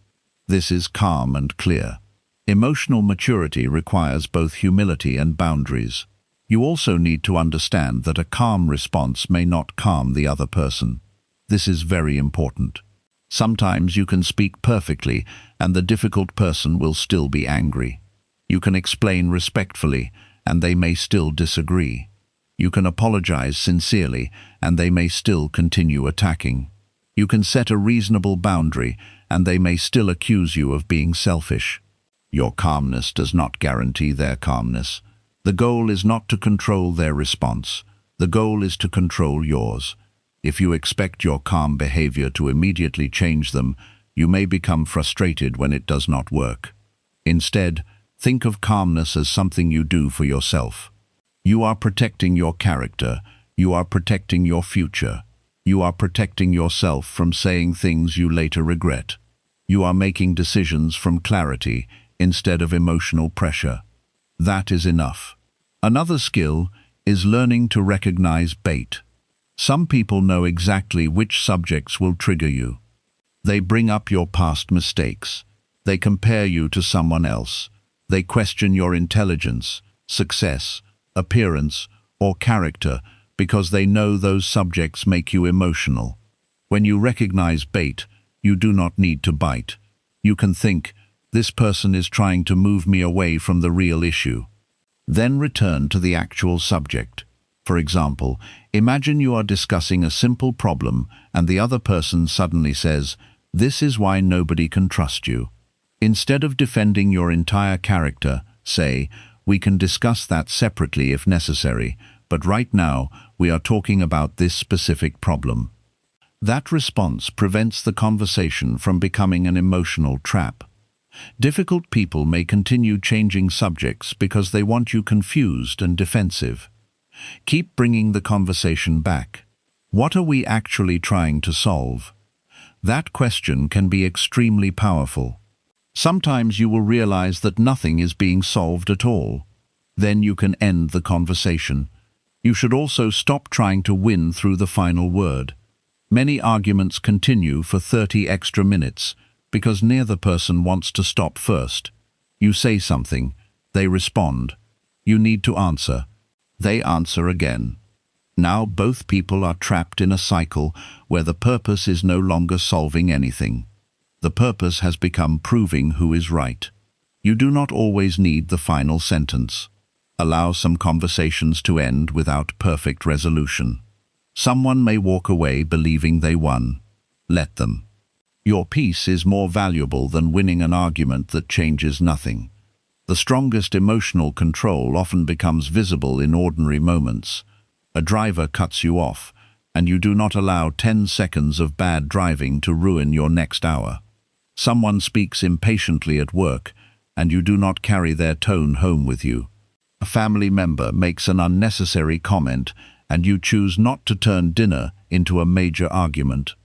This is calm and clear. Emotional maturity requires both humility and boundaries. You also need to understand that a calm response may not calm the other person. This is very important. Sometimes you can speak perfectly and the difficult person will still be angry. You can explain respectfully and they may still disagree. You can apologize sincerely and they may still continue attacking. You can set a reasonable boundary and they may still accuse you of being selfish. Your calmness does not guarantee their calmness. The goal is not to control their response. The goal is to control yours. If you expect your calm behavior to immediately change them, you may become frustrated when it does not work. Instead, think of calmness as something you do for yourself. You are protecting your character. You are protecting your future. You are protecting yourself from saying things you later regret. You are making decisions from clarity instead of emotional pressure. That is enough. Another skill is learning to recognize bait. Some people know exactly which subjects will trigger you. They bring up your past mistakes. They compare you to someone else. They question your intelligence, success, appearance, or character because they know those subjects make you emotional. When you recognize bait, you do not need to bite. You can think, this person is trying to move me away from the real issue. Then return to the actual subject. For example, imagine you are discussing a simple problem and the other person suddenly says, this is why nobody can trust you. Instead of defending your entire character, say, we can discuss that separately if necessary, but right now we are talking about this specific problem. That response prevents the conversation from becoming an emotional trap. Difficult people may continue changing subjects because they want you confused and defensive. Keep bringing the conversation back. What are we actually trying to solve? That question can be extremely powerful. Sometimes you will realize that nothing is being solved at all. Then you can end the conversation. You should also stop trying to win through the final word. Many arguments continue for 30 extra minutes because neither person wants to stop first. You say something, they respond. You need to answer. They answer again. Now both people are trapped in a cycle where the purpose is no longer solving anything. The purpose has become proving who is right. You do not always need the final sentence. Allow some conversations to end without perfect resolution. Someone may walk away believing they won. Let them. Your peace is more valuable than winning an argument that changes nothing. The strongest emotional control often becomes visible in ordinary moments. A driver cuts you off, and you do not allow 10 seconds of bad driving to ruin your next hour. Someone speaks impatiently at work, and you do not carry their tone home with you. A family member makes an unnecessary comment, and you choose not to turn dinner into a major argument.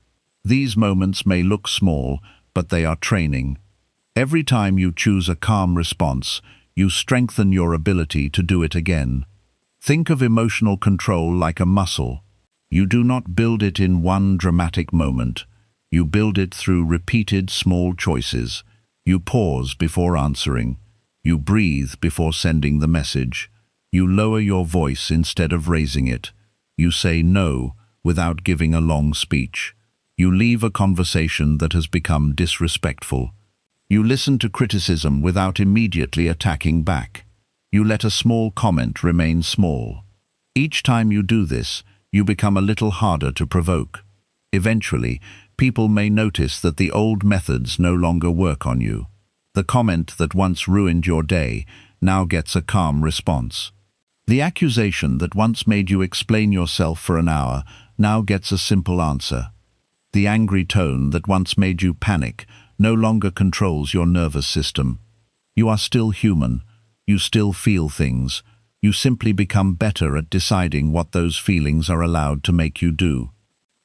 These moments may look small, but they are training. Every time you choose a calm response, you strengthen your ability to do it again. Think of emotional control like a muscle. You do not build it in one dramatic moment. You build it through repeated small choices. You pause before answering. You breathe before sending the message. You lower your voice instead of raising it. You say no without giving a long speech. You leave a conversation that has become disrespectful. You listen to criticism without immediately attacking back. You let a small comment remain small. Each time you do this, you become a little harder to provoke. Eventually, people may notice that the old methods no longer work on you. The comment that once ruined your day now gets a calm response. The accusation that once made you explain yourself for an hour now gets a simple answer. The angry tone that once made you panic no longer controls your nervous system. You are still human. You still feel things. You simply become better at deciding what those feelings are allowed to make you do.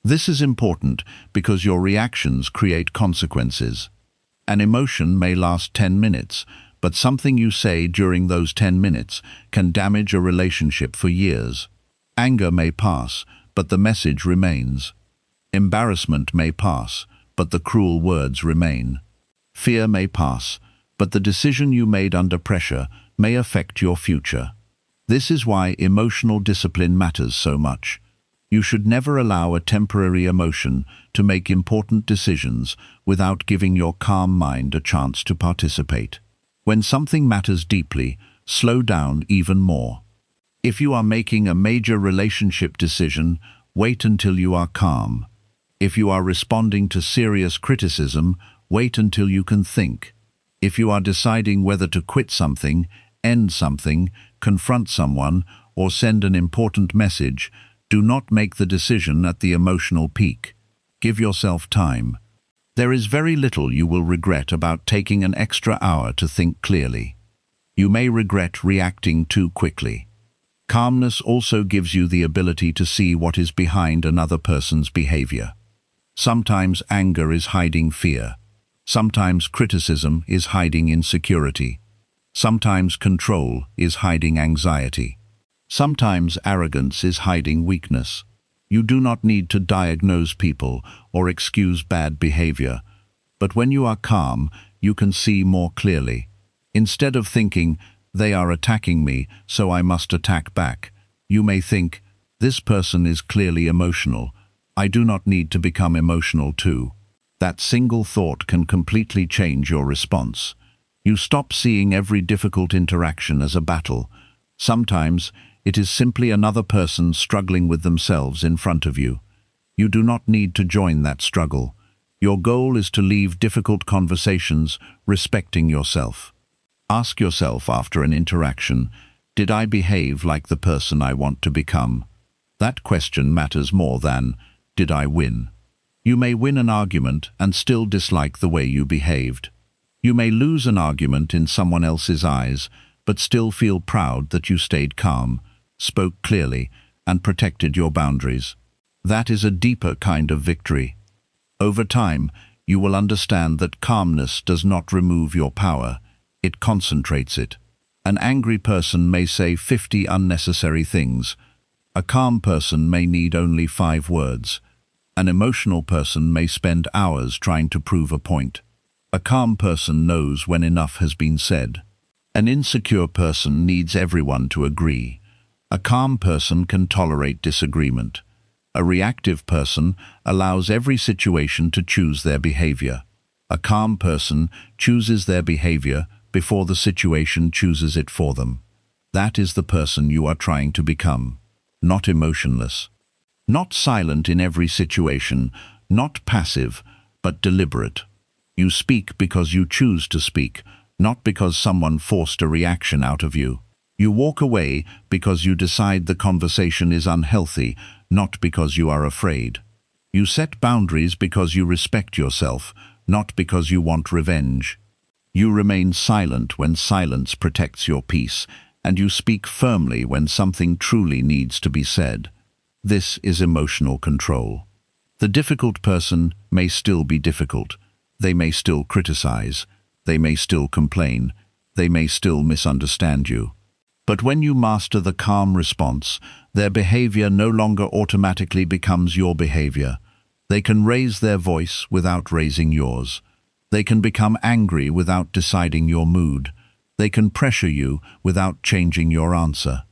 This is important because your reactions create consequences. An emotion may last 10 minutes, but something you say during those 10 minutes can damage a relationship for years. Anger may pass, but the message remains. Embarrassment may pass, but the cruel words remain. Fear may pass, but the decision you made under pressure may affect your future. This is why emotional discipline matters so much. You should never allow a temporary emotion to make important decisions without giving your calm mind a chance to participate. When something matters deeply, slow down even more. If you are making a major relationship decision, wait until you are calm. If you are responding to serious criticism, wait until you can think. If you are deciding whether to quit something, end something, confront someone, or send an important message, do not make the decision at the emotional peak. Give yourself time. There is very little you will regret about taking an extra hour to think clearly. You may regret reacting too quickly. Calmness also gives you the ability to see what is behind another person's behavior. Sometimes anger is hiding fear. Sometimes criticism is hiding insecurity. Sometimes control is hiding anxiety. Sometimes arrogance is hiding weakness. You do not need to diagnose people or excuse bad behavior, but when you are calm, you can see more clearly. Instead of thinking, "They are attacking me, so I must attack back," you may think, "This person is clearly emotional. I do not need to become emotional too." That single thought can completely change your response. You stop seeing every difficult interaction as a battle. Sometimes it is simply another person struggling with themselves in front of you. You do not need to join that struggle. Your goal is to leave difficult conversations respecting yourself. Ask yourself after an interaction, did I behave like the person I want to become? That question matters more than, did I win? You may win an argument and still dislike the way you behaved. You may lose an argument in someone else's eyes, but still feel proud that you stayed calm, spoke clearly, and protected your boundaries. That is a deeper kind of victory. Over time, you will understand that calmness does not remove your power, it concentrates it. An angry person may say 50 unnecessary things. A calm person may need only 5 words. An emotional person may spend hours trying to prove a point. A calm person knows when enough has been said. An insecure person needs everyone to agree. A calm person can tolerate disagreement. A reactive person allows every situation to choose their behavior. A calm person chooses their behavior before the situation chooses it for them. That is the person you are trying to become. Not emotionless. Not silent in every situation, not passive, but deliberate. You speak because you choose to speak, not because someone forced a reaction out of you. You walk away because you decide the conversation is unhealthy, not because you are afraid. You set boundaries because you respect yourself, not because you want revenge. You remain silent when silence protects your peace, and you speak firmly when something truly needs to be said. This is emotional control. The difficult person may still be difficult. They may still criticize. They may still complain. They may still misunderstand you. But when you master the calm response, their behavior no longer automatically becomes your behavior. They can raise their voice without raising yours. They can become angry without deciding your mood. They can pressure you without changing your answer.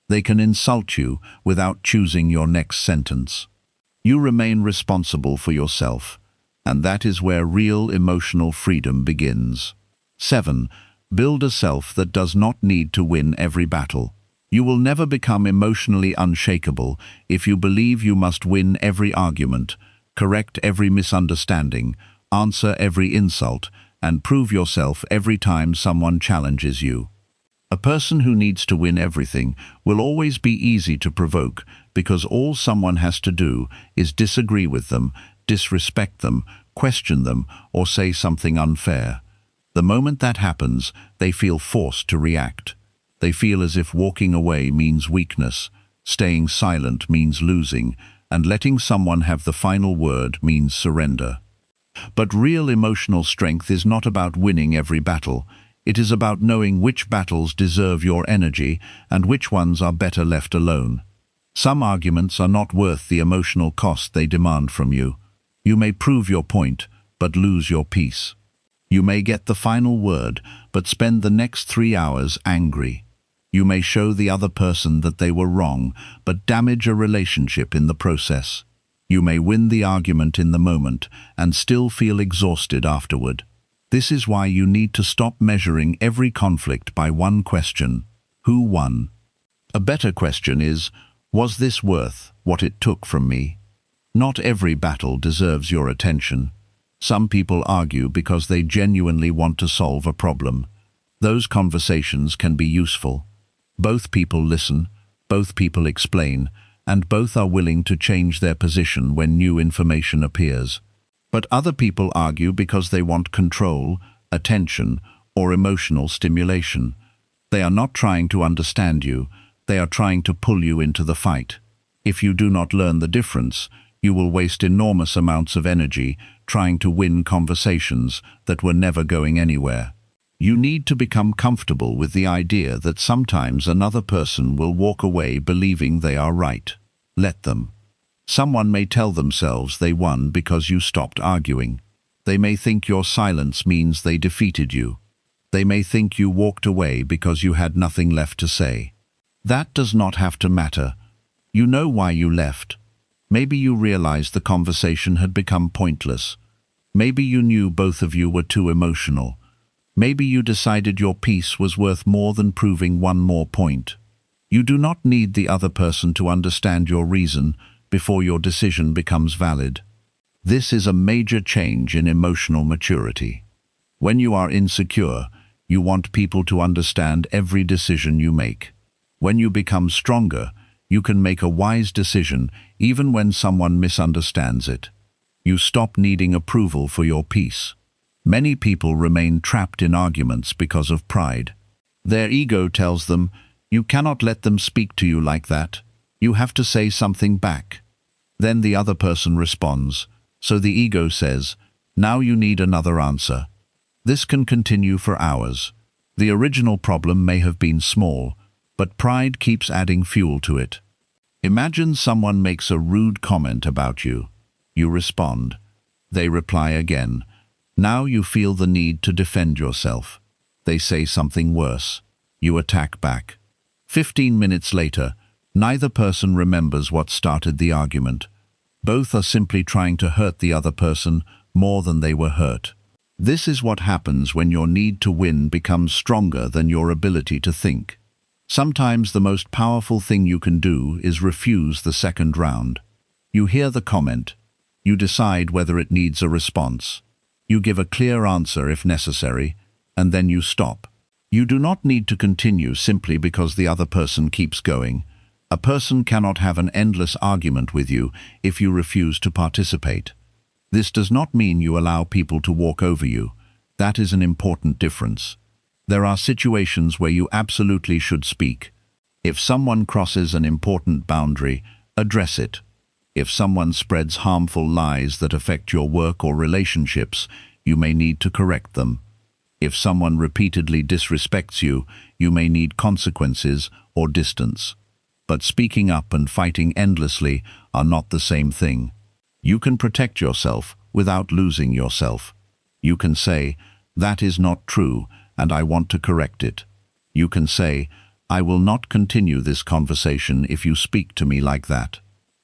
They can insult you without choosing your next sentence. You remain responsible for yourself, and that is where real emotional freedom begins. 7. Build a self that does not need to win every battle. You will never become emotionally unshakable if you believe you must win every argument, Correct every misunderstanding, answer every insult, and prove yourself every time someone challenges you. A person who needs to win everything will always be easy to provoke because all someone has to do is disagree with them, disrespect them, question them, or say something unfair. The moment that happens, they feel forced to react. They feel as if walking away means weakness, staying silent means losing, and letting someone have the final word means surrender. But real emotional strength is not about winning every battle. It is about knowing which battles deserve your energy and which ones are better left alone. Some arguments are not worth the emotional cost they demand from you. You may prove your point, but lose your peace. You may get the final word, but spend the next 3 hours angry. You may show the other person that they were wrong, but damage a relationship in the process. You may win the argument in the moment and still feel exhausted afterward. This is why you need to stop measuring every conflict by one question: who won? A better question is, was this worth what it took from me? Not every battle deserves your attention. Some people argue because they genuinely want to solve a problem. Those conversations can be useful. Both people listen, both people explain, and both are willing to change their position when new information appears. But other people argue because they want control, attention, or emotional stimulation. They are not trying to understand you, they are trying to pull you into the fight. If you do not learn the difference, you will waste enormous amounts of energy trying to win conversations that were never going anywhere. You need to become comfortable with the idea that sometimes another person will walk away believing they are right. Let them. Someone may tell themselves they won because you stopped arguing. They may think your silence means they defeated you. They may think you walked away because you had nothing left to say. That does not have to matter. You know why you left. Maybe you realized the conversation had become pointless. Maybe you knew both of you were too emotional. Maybe you decided your peace was worth more than proving one more point. You do not need the other person to understand your reason before your decision becomes valid. This is a major change in emotional maturity. When you are insecure, you want people to understand every decision you make. When you become stronger, you can make a wise decision even when someone misunderstands it. You stop needing approval for your peace. Many people remain trapped in arguments because of pride. Their ego tells them, you cannot let them speak to you like that. You have to say something back. Then the other person responds, so the ego says, now you need another answer. This can continue for hours. The original problem may have been small, but pride keeps adding fuel to it. Imagine someone makes a rude comment about you. You respond. They reply again. Now you feel the need to defend yourself. They say something worse. You attack back. 15 minutes later, neither person remembers what started the argument. Both are simply trying to hurt the other person more than they were hurt. This is what happens when your need to win becomes stronger than your ability to think. Sometimes the most powerful thing you can do is refuse the second round. You hear the comment. You decide whether it needs a response. You give a clear answer if necessary, and then you stop. You do not need to continue simply because the other person keeps going. A person cannot have an endless argument with you if you refuse to participate. This does not mean you allow people to walk over you. That is an important difference. There are situations where you absolutely should speak. If someone crosses an important boundary, address it. If someone spreads harmful lies that affect your work or relationships, you may need to correct them. If someone repeatedly disrespects you, you may need consequences or distance. But speaking up and fighting endlessly are not the same thing. You can protect yourself without losing yourself. You can say, that is not true, and I want to correct it. You can say, I will not continue this conversation if you speak to me like that.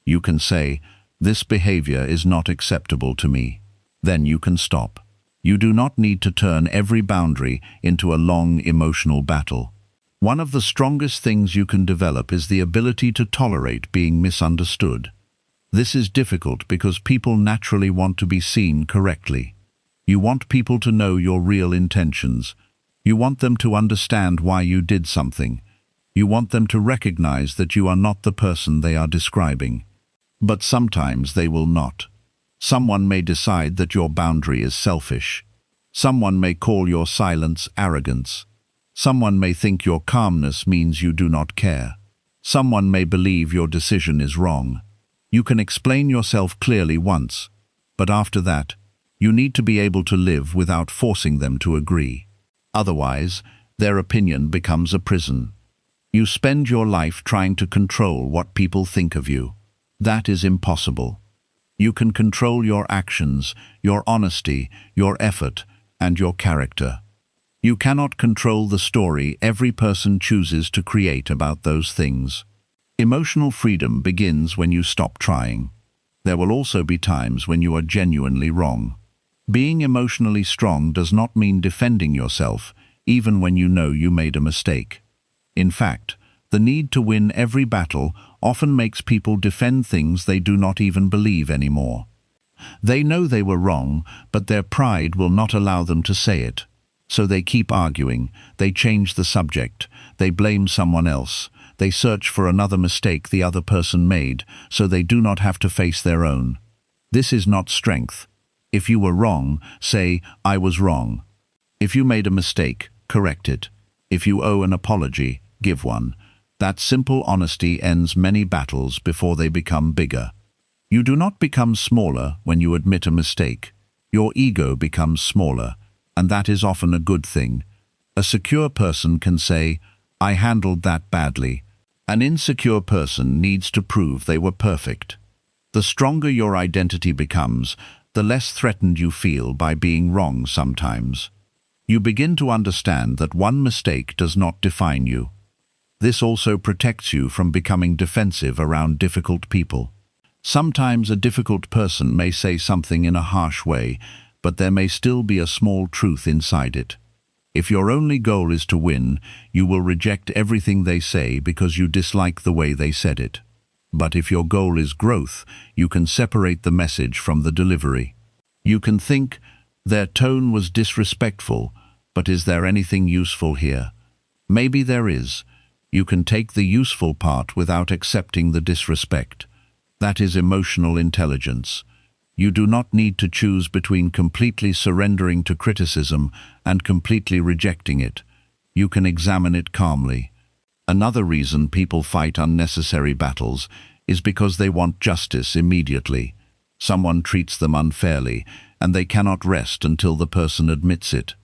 You can say, this behavior is not acceptable to me. Then you can stop. You do not need to turn every boundary into a long emotional battle. One of the strongest things you can develop is the ability to tolerate being misunderstood. This is difficult because people naturally want to be seen correctly. You want people to know your real intentions. You want them to understand why you did something. You want them to recognize that you are not the person they are describing. But sometimes they will not. Someone may decide that your boundary is selfish. Someone may call your silence arrogance. Someone may think your calmness means you do not care. Someone may believe your decision is wrong. You can explain yourself clearly once, but after that, you need to be able to live without forcing them to agree. Otherwise, their opinion becomes a prison. You spend your life trying to control what people think of you. That is impossible. You can control your actions, your honesty, your effort, and your character. You cannot control the story every person chooses to create about those things. Emotional freedom begins when you stop trying. There will also be times when you are genuinely wrong. Being emotionally strong does not mean defending yourself, even when you know you made a mistake. In fact, the need to win every battle often makes people defend things they do not even believe anymore. They know they were wrong, but their pride will not allow them to say it. So they keep arguing, they change the subject, they blame someone else, they search for another mistake the other person made, so they do not have to face their own. This is not strength. If you were wrong, say, "I was wrong." If you made a mistake, correct it. If you owe an apology, give one. That simple honesty ends many battles before they become bigger. You do not become smaller when you admit a mistake. Your ego becomes smaller, and that is often a good thing. A secure person can say, "I handled that badly." An insecure person needs to prove they were perfect. The stronger your identity becomes, the less threatened you feel by being wrong sometimes. You begin to understand that one mistake does not define you. This also protects you from becoming defensive around difficult people. Sometimes a difficult person may say something in a harsh way, but there may still be a small truth inside it. If your only goal is to win, you will reject everything they say because you dislike the way they said it. But if your goal is growth, you can separate the message from the delivery. You can think, "Their tone was disrespectful, but is there anything useful here?" Maybe there is. You can take the useful part without accepting the disrespect. That is emotional intelligence. You do not need to choose between completely surrendering to criticism and completely rejecting it. You can examine it calmly. Another reason people fight unnecessary battles is because they want justice immediately. Someone treats them unfairly, and they cannot rest until the person admits it.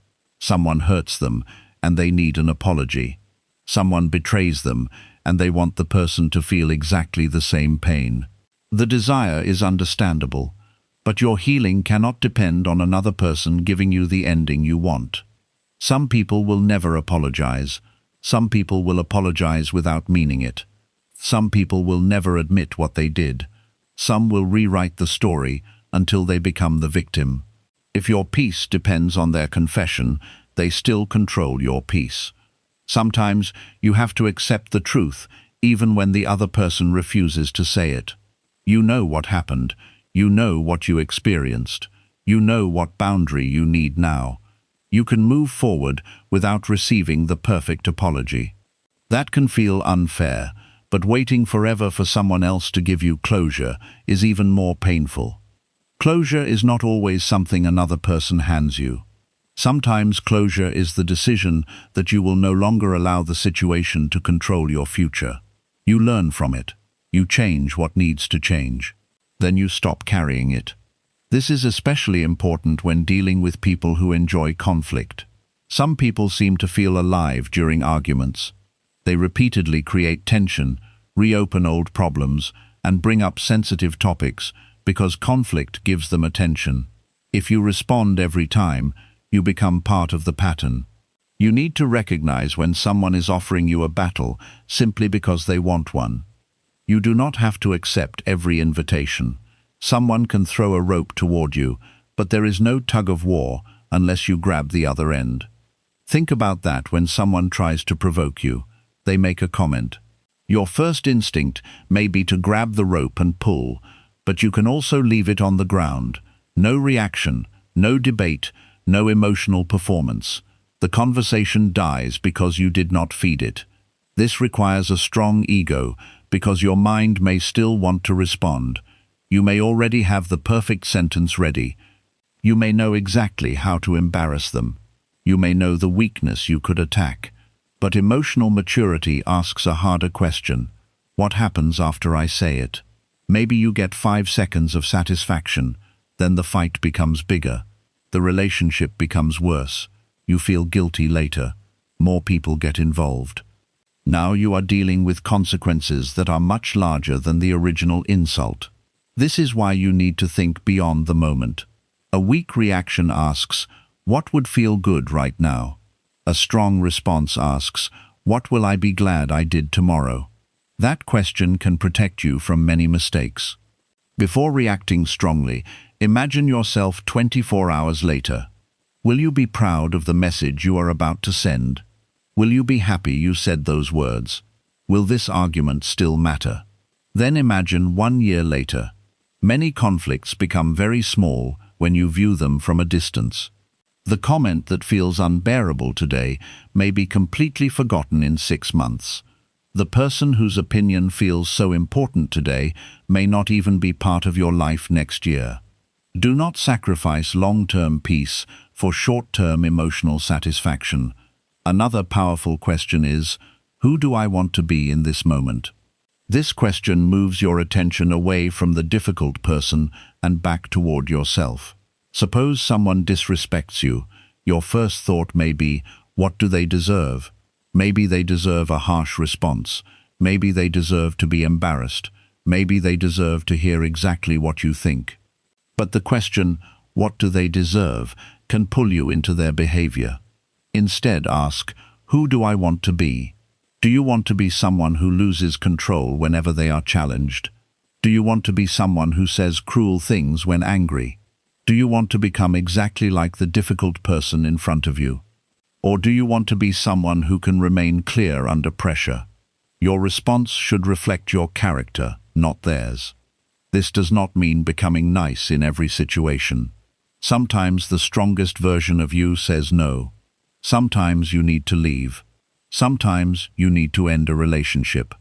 Someone hurts them, and they need an apology. Someone betrays them, and they want the person to feel exactly the same pain. The desire is understandable, but your healing cannot depend on another person giving you the ending you want. Some people will never apologize. Some people will apologize without meaning it. Some people will never admit what they did. Some will rewrite the story until they become the victim. If your peace depends on their confession, they still control your peace. Sometimes you have to accept the truth, even when the other person refuses to say it. You know what happened. You know what you experienced. You know what boundary you need now. You can move forward without receiving the perfect apology. That can feel unfair, but waiting forever for someone else to give you closure is even more painful. Closure is not always something another person hands you. Sometimes closure is the decision that you will no longer allow the situation to control your future. You learn from it. You change what needs to change. Then you stop carrying it. This is especially important when dealing with people who enjoy conflict. Some people seem to feel alive during arguments. They repeatedly create tension, reopen old problems, and bring up sensitive topics because conflict gives them attention. If you respond every time, you become part of the pattern. You need to recognize when someone is offering you a battle simply because they want one. You do not have to accept every invitation. Someone can throw a rope toward you, but there is no tug of war unless you grab the other end. Think about that when someone tries to provoke you. They make a comment. Your first instinct may be to grab the rope and pull, But you can also leave it on the ground. No reaction, no debate, no emotional performance. The conversation dies because you did not feed it. This requires a strong ego because your mind may still want to respond. You may already have the perfect sentence ready. You may know exactly how to embarrass them. You may know the weakness you could attack. But emotional maturity asks a harder question. What happens after I say it? Maybe you get 5 seconds of satisfaction, then the fight becomes bigger. The relationship becomes worse. You feel guilty later. More people get involved. Now you are dealing with consequences that are much larger than the original insult. This is why you need to think beyond the moment. A weak reaction asks, what would feel good right now? A strong response asks, what will I be glad I did tomorrow? That question can protect you from many mistakes. Before reacting strongly, imagine yourself 24 hours later. Will you be proud of the message you are about to send? Will you be happy you said those words? Will this argument still matter? Then imagine 1 year later. Many conflicts become very small when you view them from a distance. The comment that feels unbearable today may be completely forgotten in 6 months. The person whose opinion feels so important today may not even be part of your life next year. Do not sacrifice long-term peace for short-term emotional satisfaction. Another powerful question is, who do I want to be in this moment? This question moves your attention away from the difficult person and back toward yourself. Suppose someone disrespects you. Your first thought may be, what do they deserve? Maybe they deserve a harsh response. Maybe they deserve to be embarrassed. Maybe they deserve to hear exactly what you think. But the question, what do they deserve, can pull you into their behavior. Instead ask, who do I want to be? Do you want to be someone who loses control whenever they are challenged? Do you want to be someone who says cruel things when angry? Do you want to become exactly like the difficult person in front of you? Or do you want to be someone who can remain clear under pressure? Your response should reflect your character, not theirs. This does not mean becoming nice in every situation. Sometimes the strongest version of you says no. Sometimes you need to leave. Sometimes you need to end a relationship.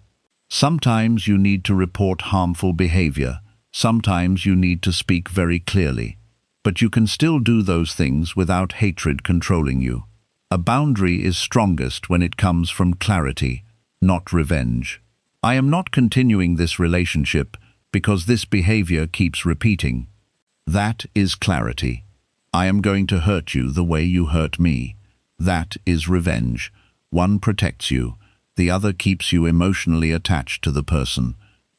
Sometimes you need to report harmful behavior. Sometimes you need to speak very clearly. But you can still do those things without hatred controlling you. A boundary is strongest when it comes from clarity, not revenge. I am not continuing this relationship because this behavior keeps repeating. That is clarity. I am going to hurt you the way you hurt me. That is revenge. One protects you, the other keeps you emotionally attached to the person.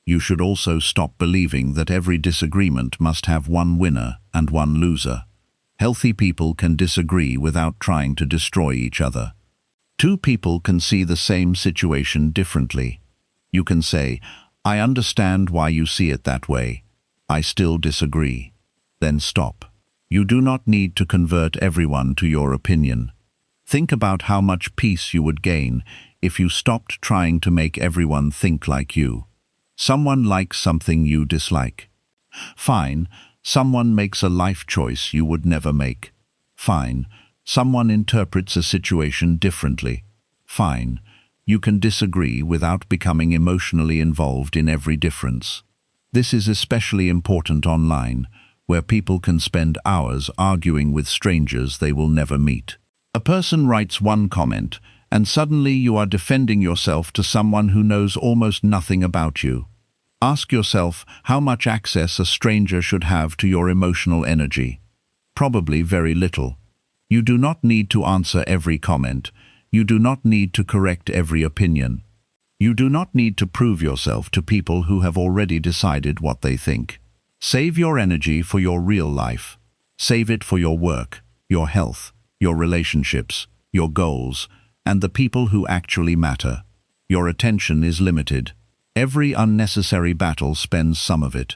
You should also stop believing that every disagreement must have one winner and one loser. Healthy people can disagree without trying to destroy each other. Two people can see the same situation differently. You can say, I understand why you see it that way. I still disagree. Then stop. You do not need to convert everyone to your opinion. Think about how much peace you would gain if you stopped trying to make everyone think like you. Someone likes something you dislike. Fine, someone makes a life choice you would never make. Fine, someone interprets a situation differently. Fine, you can disagree without becoming emotionally involved in every difference. This is especially important online, where people can spend hours arguing with strangers they will never meet. A person writes one comment, and suddenly you are defending yourself to someone who knows almost nothing about you. Ask yourself how much access a stranger should have to your emotional energy. Probably very little. You do not need to answer every comment. You do not need to correct every opinion. You do not need to prove yourself to people who have already decided what they think. Save your energy for your real life. Save it for your work, your health, your relationships, your goals, and the people who actually matter. Your attention is limited. Every unnecessary battle spends some of it.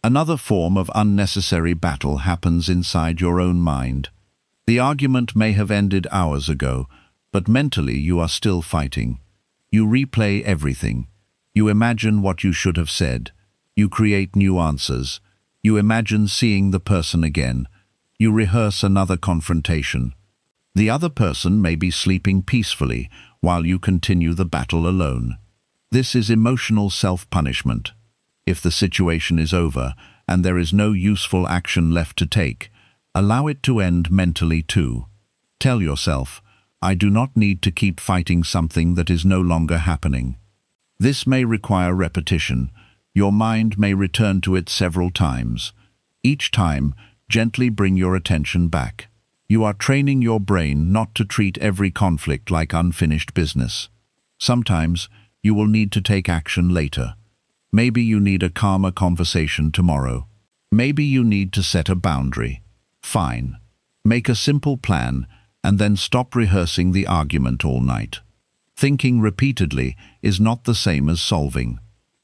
Another form of unnecessary battle happens inside your own mind. The argument may have ended hours ago, but mentally you are still fighting. You replay everything. You imagine what you should have said. You create new answers. You imagine seeing the person again. You rehearse another confrontation. The other person may be sleeping peacefully while you continue the battle alone. This is emotional self-punishment. If the situation is over and there is no useful action left to take, allow it to end mentally too. Tell yourself, I do not need to keep fighting something that is no longer happening. This may require repetition. Your mind may return to it several times. Each time, gently bring your attention back. You are training your brain not to treat every conflict like unfinished business. Sometimes, you will need to take action later. Maybe you need a calmer conversation tomorrow. Maybe you need to set a boundary. Fine. Make a simple plan and then stop rehearsing the argument all night. Thinking repeatedly is not the same as solving.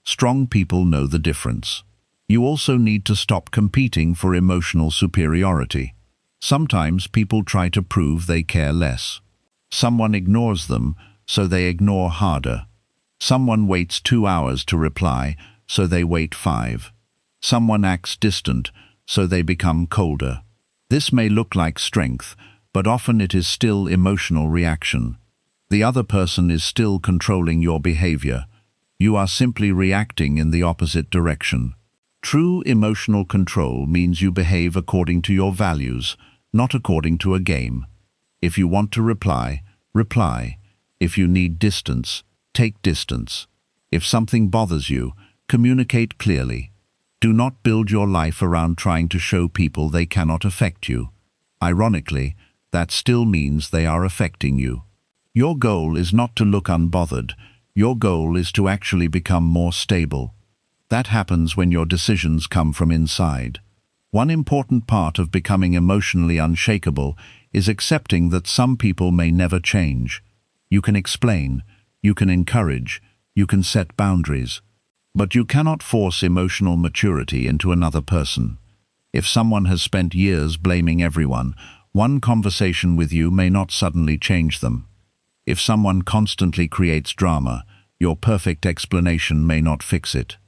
Strong people know the difference. You also need to stop competing for emotional superiority. Sometimes people try to prove they care less. Someone ignores them, so they ignore harder. Someone waits 2 hours to reply, so they wait 5. Someone acts distant, so they become colder. This may look like strength, but often it is still emotional reaction. The other person is still controlling your behavior. You are simply reacting in the opposite direction. True emotional control means you behave according to your values, not according to a game. If you want to reply, reply. If you need distance, take distance. If something bothers you, communicate clearly. Do not build your life around trying to show people they cannot affect you. Ironically, that still means they are affecting you. Your goal is not to look unbothered. Your goal is to actually become more stable. That happens when your decisions come from inside. One important part of becoming emotionally unshakable is accepting that some people may never change. You can explain, you can encourage, you can set boundaries. But you cannot force emotional maturity into another person. If someone has spent years blaming everyone, one conversation with you may not suddenly change them. If someone constantly creates drama, your perfect explanation may not fix it.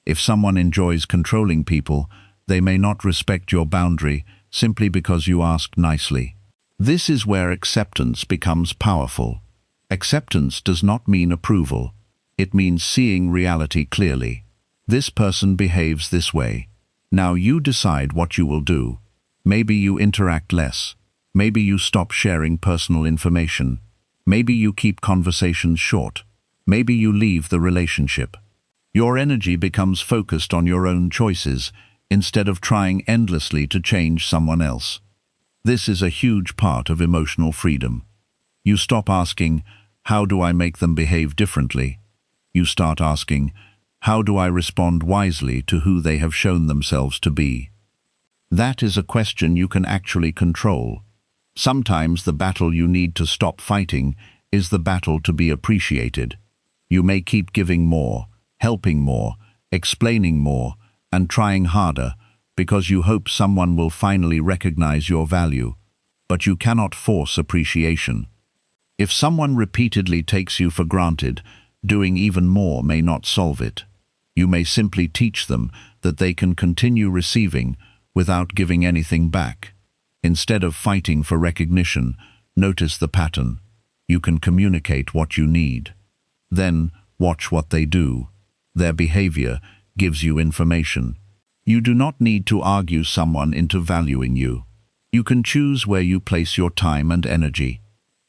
If someone enjoys controlling people, they may not respect your boundary simply because you asked nicely. This is where acceptance becomes powerful. Acceptance does not mean approval. It means seeing reality clearly. This person behaves this way. Now you decide what you will do. Maybe you interact less. Maybe you stop sharing personal information. Maybe you keep conversations short. Maybe you leave the relationship. Your energy becomes focused on your own choices instead of trying endlessly to change someone else. This is a huge part of emotional freedom. You stop asking, how do I make them behave differently? You start asking, how do I respond wisely to who they have shown themselves to be? That is a question you can actually control. Sometimes the battle you need to stop fighting is the battle to be appreciated. You may keep giving more, helping more, explaining more, and trying harder because you hope someone will finally recognize your value. But you cannot force appreciation. If someone repeatedly takes you for granted, doing even more may not solve it. You may simply teach them that they can continue receiving without giving anything back. Instead of fighting for recognition, notice the pattern. You can communicate what you need. Then watch what they do. Their behavior gives you information. You do not need to argue someone into valuing you. You can choose where you place your time and energy.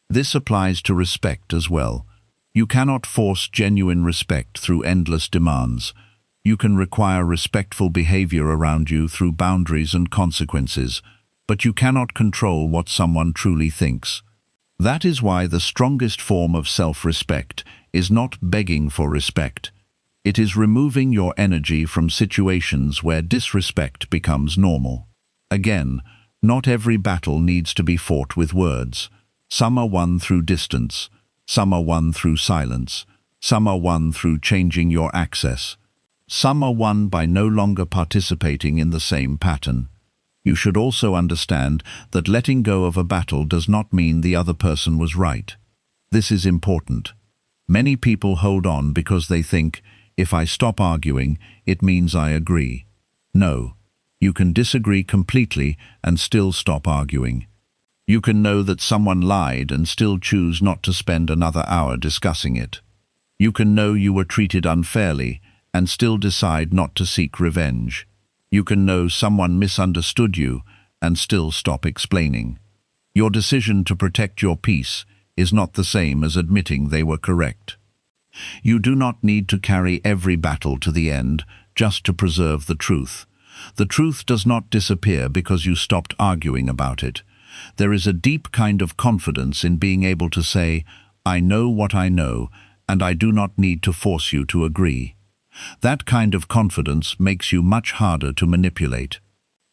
This applies to respect as well. You cannot force genuine respect through endless demands. You can require respectful behavior around you through boundaries and consequences, but you cannot control what someone truly thinks. That is why the strongest form of self-respect is not begging for respect. It is removing your energy from situations where disrespect becomes normal. Again, not every battle needs to be fought with words. Some are won through distance. Some are won through silence. Some are won through changing your access. Some are won by no longer participating in the same pattern. You should also understand that letting go of a battle does not mean the other person was right. This is important. Many people hold on because they think, If I stop arguing, it means I agree. No, you can disagree completely and still stop arguing. You can know that someone lied and still choose not to spend another hour discussing it. You can know you were treated unfairly and still decide not to seek revenge. You can know someone misunderstood you and still stop explaining. Your decision to protect your peace is not the same as admitting they were correct. You do not need to carry every battle to the end just to preserve the truth. The truth does not disappear because you stopped arguing about it. There is a deep kind of confidence in being able to say, I know what I know, and I do not need to force you to agree. That kind of confidence makes you much harder to manipulate.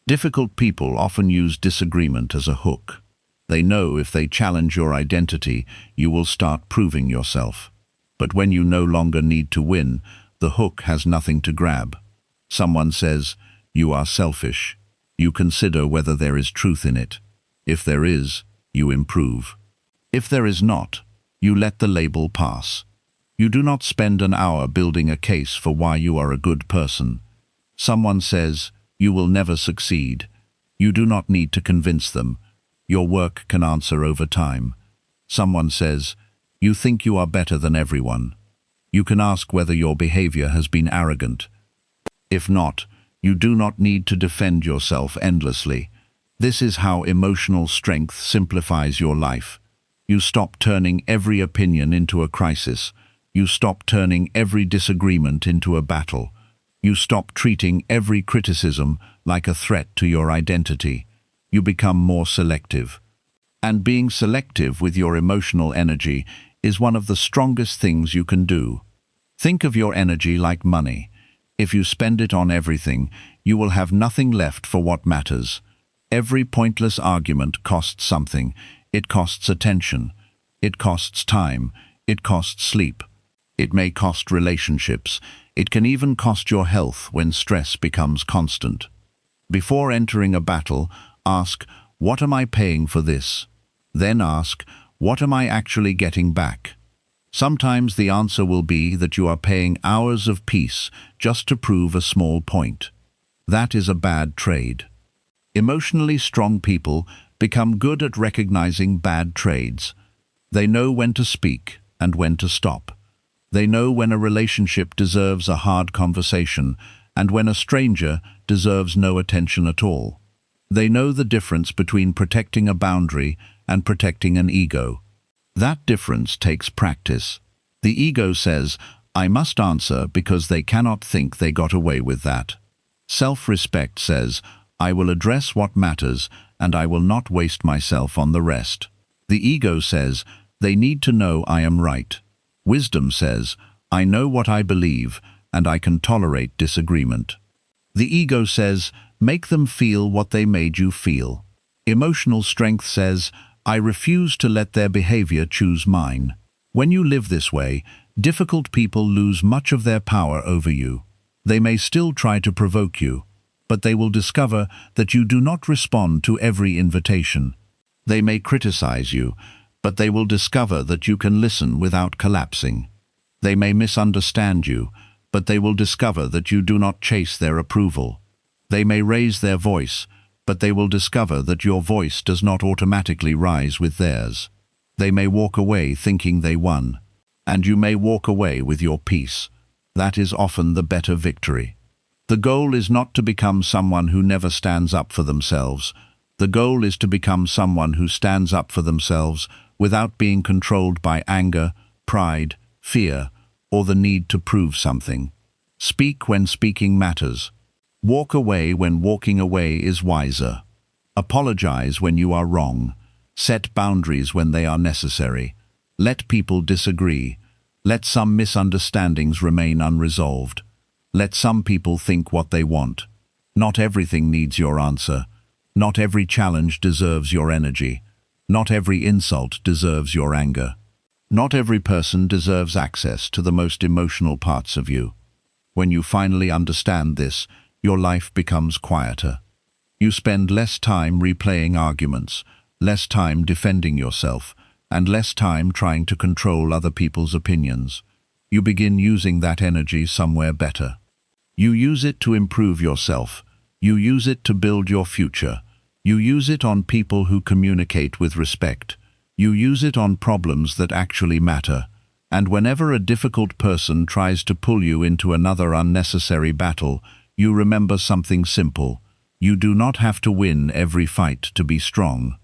Difficult people often use disagreement as a hook. They know if they challenge your identity, you will start proving yourself. But when you no longer need to win, the hook has nothing to grab. Someone says, you are selfish. You consider whether there is truth in it. If there is, you improve. If there is not, you let the label pass. You do not spend an hour building a case for why you are a good person. Someone says, you will never succeed. You do not need to convince them. Your work can answer over time. Someone says, you think you are better than everyone. You can ask whether your behavior has been arrogant. If not, you do not need to defend yourself endlessly. This is how emotional strength simplifies your life. You stop turning every opinion into a crisis. You stop turning every disagreement into a battle. You stop treating every criticism like a threat to your identity. You become more selective. And being selective with your emotional energy is one of the strongest things you can do. Think of your energy like money. If you spend it on everything, you will have nothing left for what matters. Every pointless argument costs something. It costs attention. It costs time. It costs sleep. It may cost relationships. It can even cost your health when stress becomes constant. Before entering a battle, ask, what am I paying for this? Then ask, what am I actually getting back? Sometimes the answer will be that you are paying hours of peace just to prove a small point. That is a bad trade. Emotionally strong people become good at recognizing bad trades. They know when to speak and when to stop. They know when a relationship deserves a hard conversation and when a stranger deserves no attention at all. They know the difference between protecting a boundary and protecting an ego. That difference takes practice. The ego says, I must answer because they cannot think they got away with that. Self-respect says, I will address what matters and I will not waste myself on the rest. The ego says, they need to know I am right. Wisdom says, I know what I believe and I can tolerate disagreement. The ego says, make them feel what they made you feel. Emotional strength says, I refuse to let their behavior choose mine. When you live this way, difficult people lose much of their power over you. They may still try to provoke you, but they will discover that you do not respond to every invitation. They may criticize you, but they will discover that you can listen without collapsing. They may misunderstand you, but they will discover that you do not chase their approval. They may raise their voice, but they will discover that your voice does not automatically rise with theirs. They may walk away thinking they won, and you may walk away with your peace. That is often the better victory. The goal is not to become someone who never stands up for themselves. The goal is to become someone who stands up for themselves without being controlled by anger, pride, fear, or the need to prove something. Speak when speaking matters. Walk away when walking away is wiser. Apologize when you are wrong. Set boundaries when they are necessary. Let people disagree. Let some misunderstandings remain unresolved. Let some people think what they want. Not everything needs your answer. Not every challenge deserves your energy. Not every insult deserves your anger. Not every person deserves access to the most emotional parts of you. When you finally understand this, your life becomes quieter. You spend less time replaying arguments, less time defending yourself, and less time trying to control other people's opinions. you begin using that energy somewhere better. You use it to improve yourself. You use it to build your future. You use it on people who communicate with respect. You use it on problems that actually matter. And whenever a difficult person tries to pull you into another unnecessary battle, you remember something simple. You do not have to win every fight to be strong.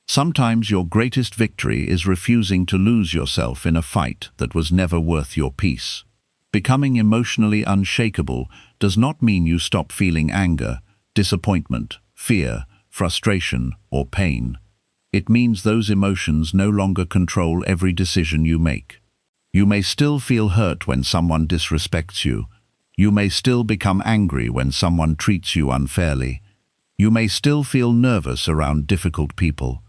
Sometimes your greatest victory is refusing to lose yourself in a fight that was never worth your peace. Becoming emotionally unshakable does not mean you stop feeling anger, disappointment, fear, frustration, or pain. It means those emotions no longer control every decision you make. You may still feel hurt when someone disrespects you. You may still become angry when someone treats you unfairly. You may still feel nervous around difficult people.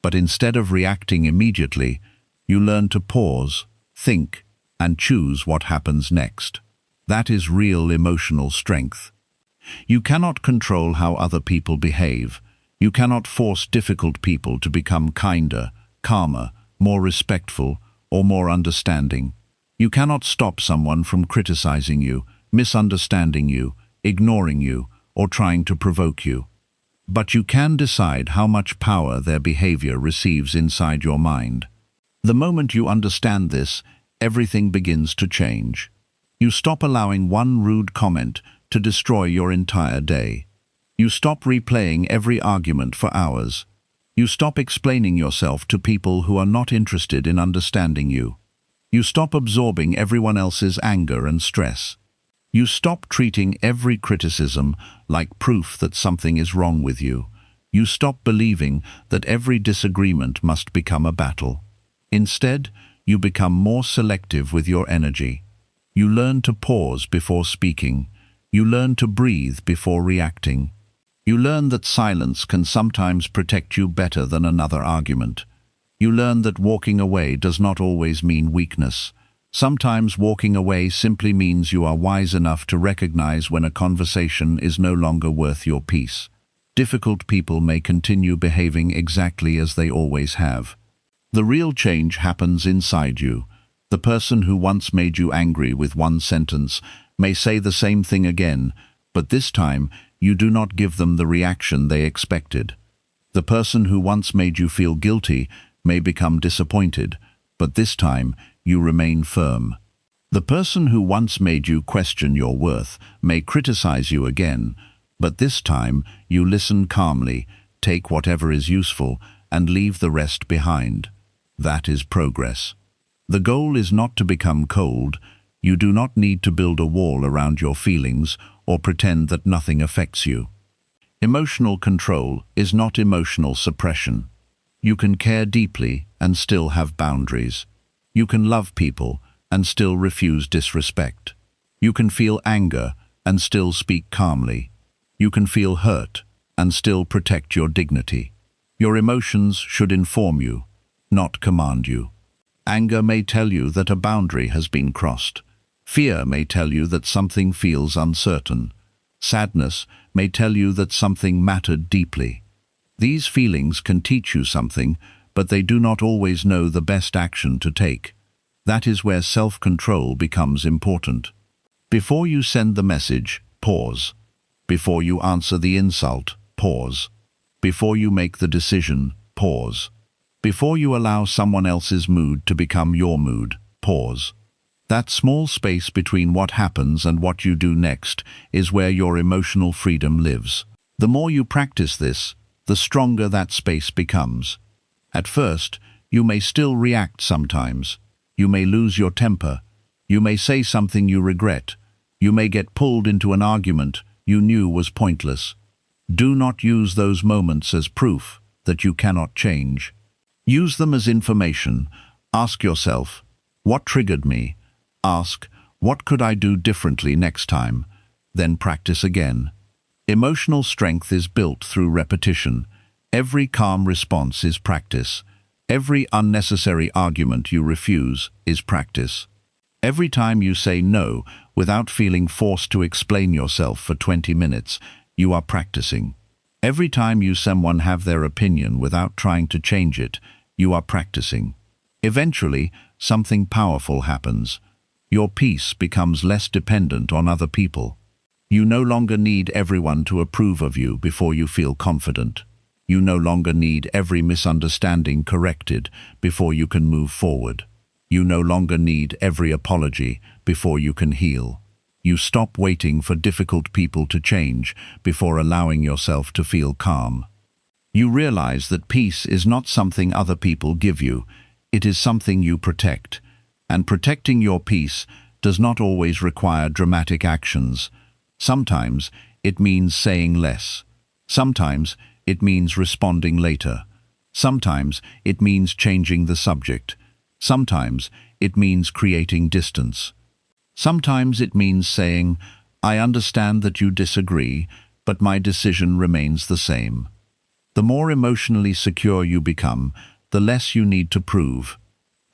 But instead of reacting immediately, you learn to pause, think, and choose what happens next. That is real emotional strength. You cannot control how other people behave. You cannot force difficult people to become kinder, calmer, more respectful, or more understanding. You cannot stop someone from criticizing you, misunderstanding you, ignoring you, or trying to provoke you. But you can decide how much power their behavior receives inside your mind. The moment you understand this, everything begins to change. You stop allowing one rude comment to destroy your entire day. You stop replaying every argument for hours. You stop explaining yourself to people who are not interested in understanding you. You stop absorbing everyone else's anger and stress. You stop treating every criticism like proof that something is wrong with you. You stop believing that every disagreement must become a battle. Instead, you become more selective with your energy. You learn to pause before speaking. You learn to breathe before reacting. You learn that silence can sometimes protect you better than another argument. You learn that walking away does not always mean weakness. Sometimes walking away simply means you are wise enough to recognize when a conversation is no longer worth your peace. Difficult people may continue behaving exactly as they always have. The real change happens inside you. The person who once made you angry with one sentence may say the same thing again, but this time you do not give them the reaction they expected. The person who once made you feel guilty may become disappointed, but this time you remain firm. The person who once made you question your worth may criticize you again, but this time you listen calmly, take whatever is useful, and leave the rest behind. That is progress. The goal is not to become cold. You do not need to build a wall around your feelings or pretend that nothing affects you. Emotional control is not emotional suppression. You can care deeply and still have boundaries. You can love people and still refuse disrespect. You can feel anger and still speak calmly. You can feel hurt and still protect your dignity. Your emotions should inform you, not command you. Anger may tell you that a boundary has been crossed. Fear may tell you that something feels uncertain. Sadness may tell you that something mattered deeply. These feelings can teach you something, but they do not always know the best action to take. That is where self-control becomes important. Before you send the message, pause. Before you answer the insult, pause. Before you make the decision, pause. Before you allow someone else's mood to become your mood, pause. That small space between what happens and what you do next is where your emotional freedom lives. The more you practice this, the stronger that space becomes. At first, you may still react sometimes. You may lose your temper. You may say something you regret. You may get pulled into an argument you knew was pointless. Do not use those moments as proof that you cannot change. Use them as information. Ask yourself, what triggered me? Ask, what could I do differently next time? Then practice again. Emotional strength is built through repetition. Every calm response is practice. Every unnecessary argument you refuse is practice. Every time you say no without feeling forced to explain yourself for 20 minutes, you are practicing. Every time you someone have their opinion without trying to change it, you are practicing. Eventually, something powerful happens. Your peace becomes less dependent on other people. You no longer need everyone to approve of you before you feel confident. You no longer need every misunderstanding corrected before you can move forward. You no longer need every apology before you can heal. You stop waiting for difficult people to change before allowing yourself to feel calm. You realize that peace is not something other people give you, it is something you protect. And protecting your peace does not always require dramatic actions. Sometimes it means saying less. Sometimes it means responding later. Sometimes it means changing the subject. Sometimes it means creating distance. Sometimes it means saying, "I understand that you disagree, but my decision remains the same." The more emotionally secure you become, the less you need to prove.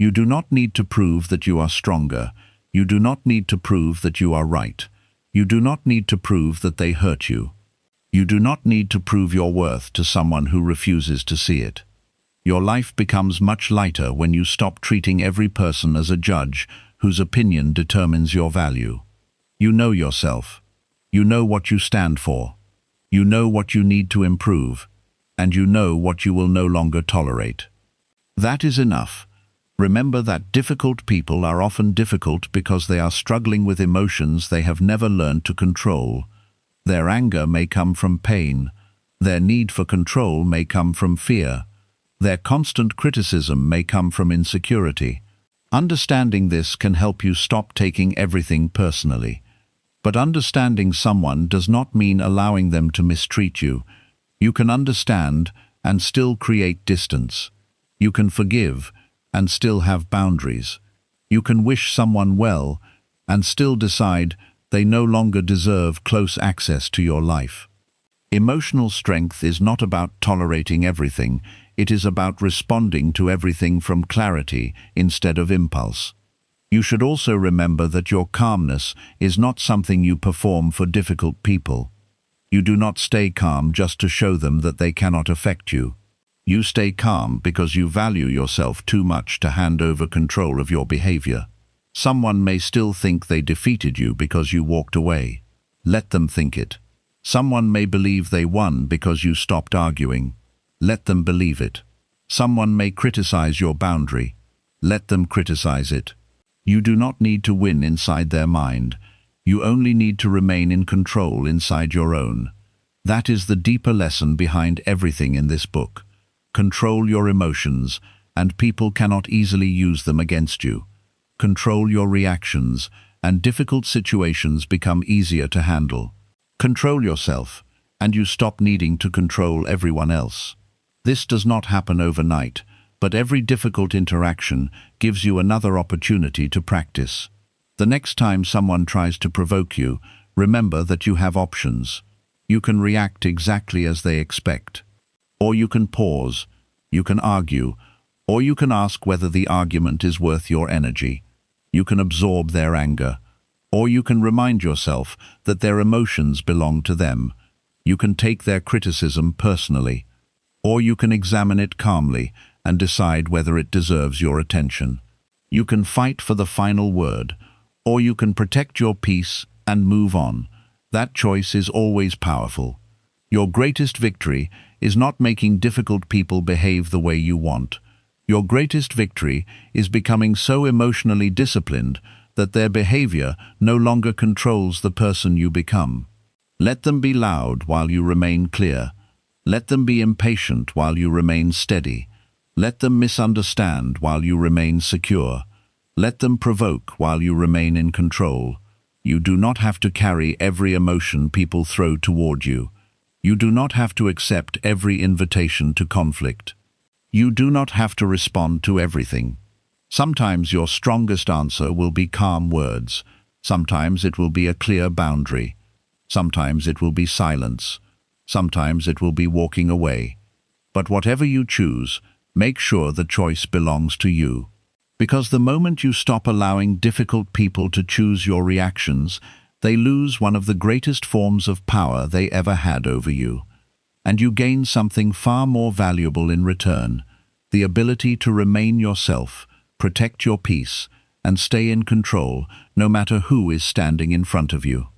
You do not need to prove that you are stronger. You do not need to prove that you are right. You do not need to prove that they hurt you. You do not need to prove your worth to someone who refuses to see it. Your life becomes much lighter when you stop treating every person as a judge whose opinion determines your value. You know yourself. You know what you stand for. You know what you need to improve. And you know what you will no longer tolerate. That is enough. Remember that difficult people are often difficult because they are struggling with emotions they have never learned to control. Their anger may come from pain. Their need for control may come from fear. Their constant criticism may come from insecurity. Understanding this can help you stop taking everything personally. But understanding someone does not mean allowing them to mistreat you. You can understand and still create distance. You can forgive and still have boundaries. You can wish someone well and still decide they no longer deserve close access to your life. Emotional strength is not about tolerating everything. It is about responding to everything from clarity instead of impulse. You should also remember that your calmness is not something you perform for difficult people. You do not stay calm just to show them that they cannot affect you. You stay calm because you value yourself too much to hand over control of your behavior. Someone may still think they defeated you because you walked away. Let them think it. Someone may believe they won because you stopped arguing. Let them believe it. Someone may criticize your boundary. Let them criticize it. You do not need to win inside their mind. You only need to remain in control inside your own. That is the deeper lesson behind everything in this book. Control your emotions, and people cannot easily use them against you. Control your reactions, and difficult situations become easier to handle. Control yourself, and you stop needing to control everyone else. This does not happen overnight, but every difficult interaction gives you another opportunity to practice. The next time someone tries to provoke you, remember that you have options. You can react exactly as they expect. Or you can pause, you can argue, or you can ask whether the argument is worth your energy. You can absorb their anger, or you can remind yourself that their emotions belong to them. You can take their criticism personally, or you can examine it calmly and decide whether it deserves your attention. You can fight for the final word, or you can protect your peace and move on. That choice is always powerful. Your greatest victory is not making difficult people behave the way you want. Your greatest victory is becoming so emotionally disciplined that their behavior no longer controls the person you become. Let them be loud while you remain clear. Let them be impatient while you remain steady. Let them misunderstand while you remain secure. Let them provoke while you remain in control. You do not have to carry every emotion people throw toward you. You do not have to accept every invitation to conflict. You do not have to respond to everything. Sometimes your strongest answer will be calm words. Sometimes it will be a clear boundary. Sometimes it will be silence. Sometimes it will be walking away. But whatever you choose, make sure the choice belongs to you. Because the moment you stop allowing difficult people to choose your reactions, they lose one of the greatest forms of power they ever had over you. And you gain something far more valuable in return, the ability to remain yourself, protect your peace, and stay in control no matter who is standing in front of you.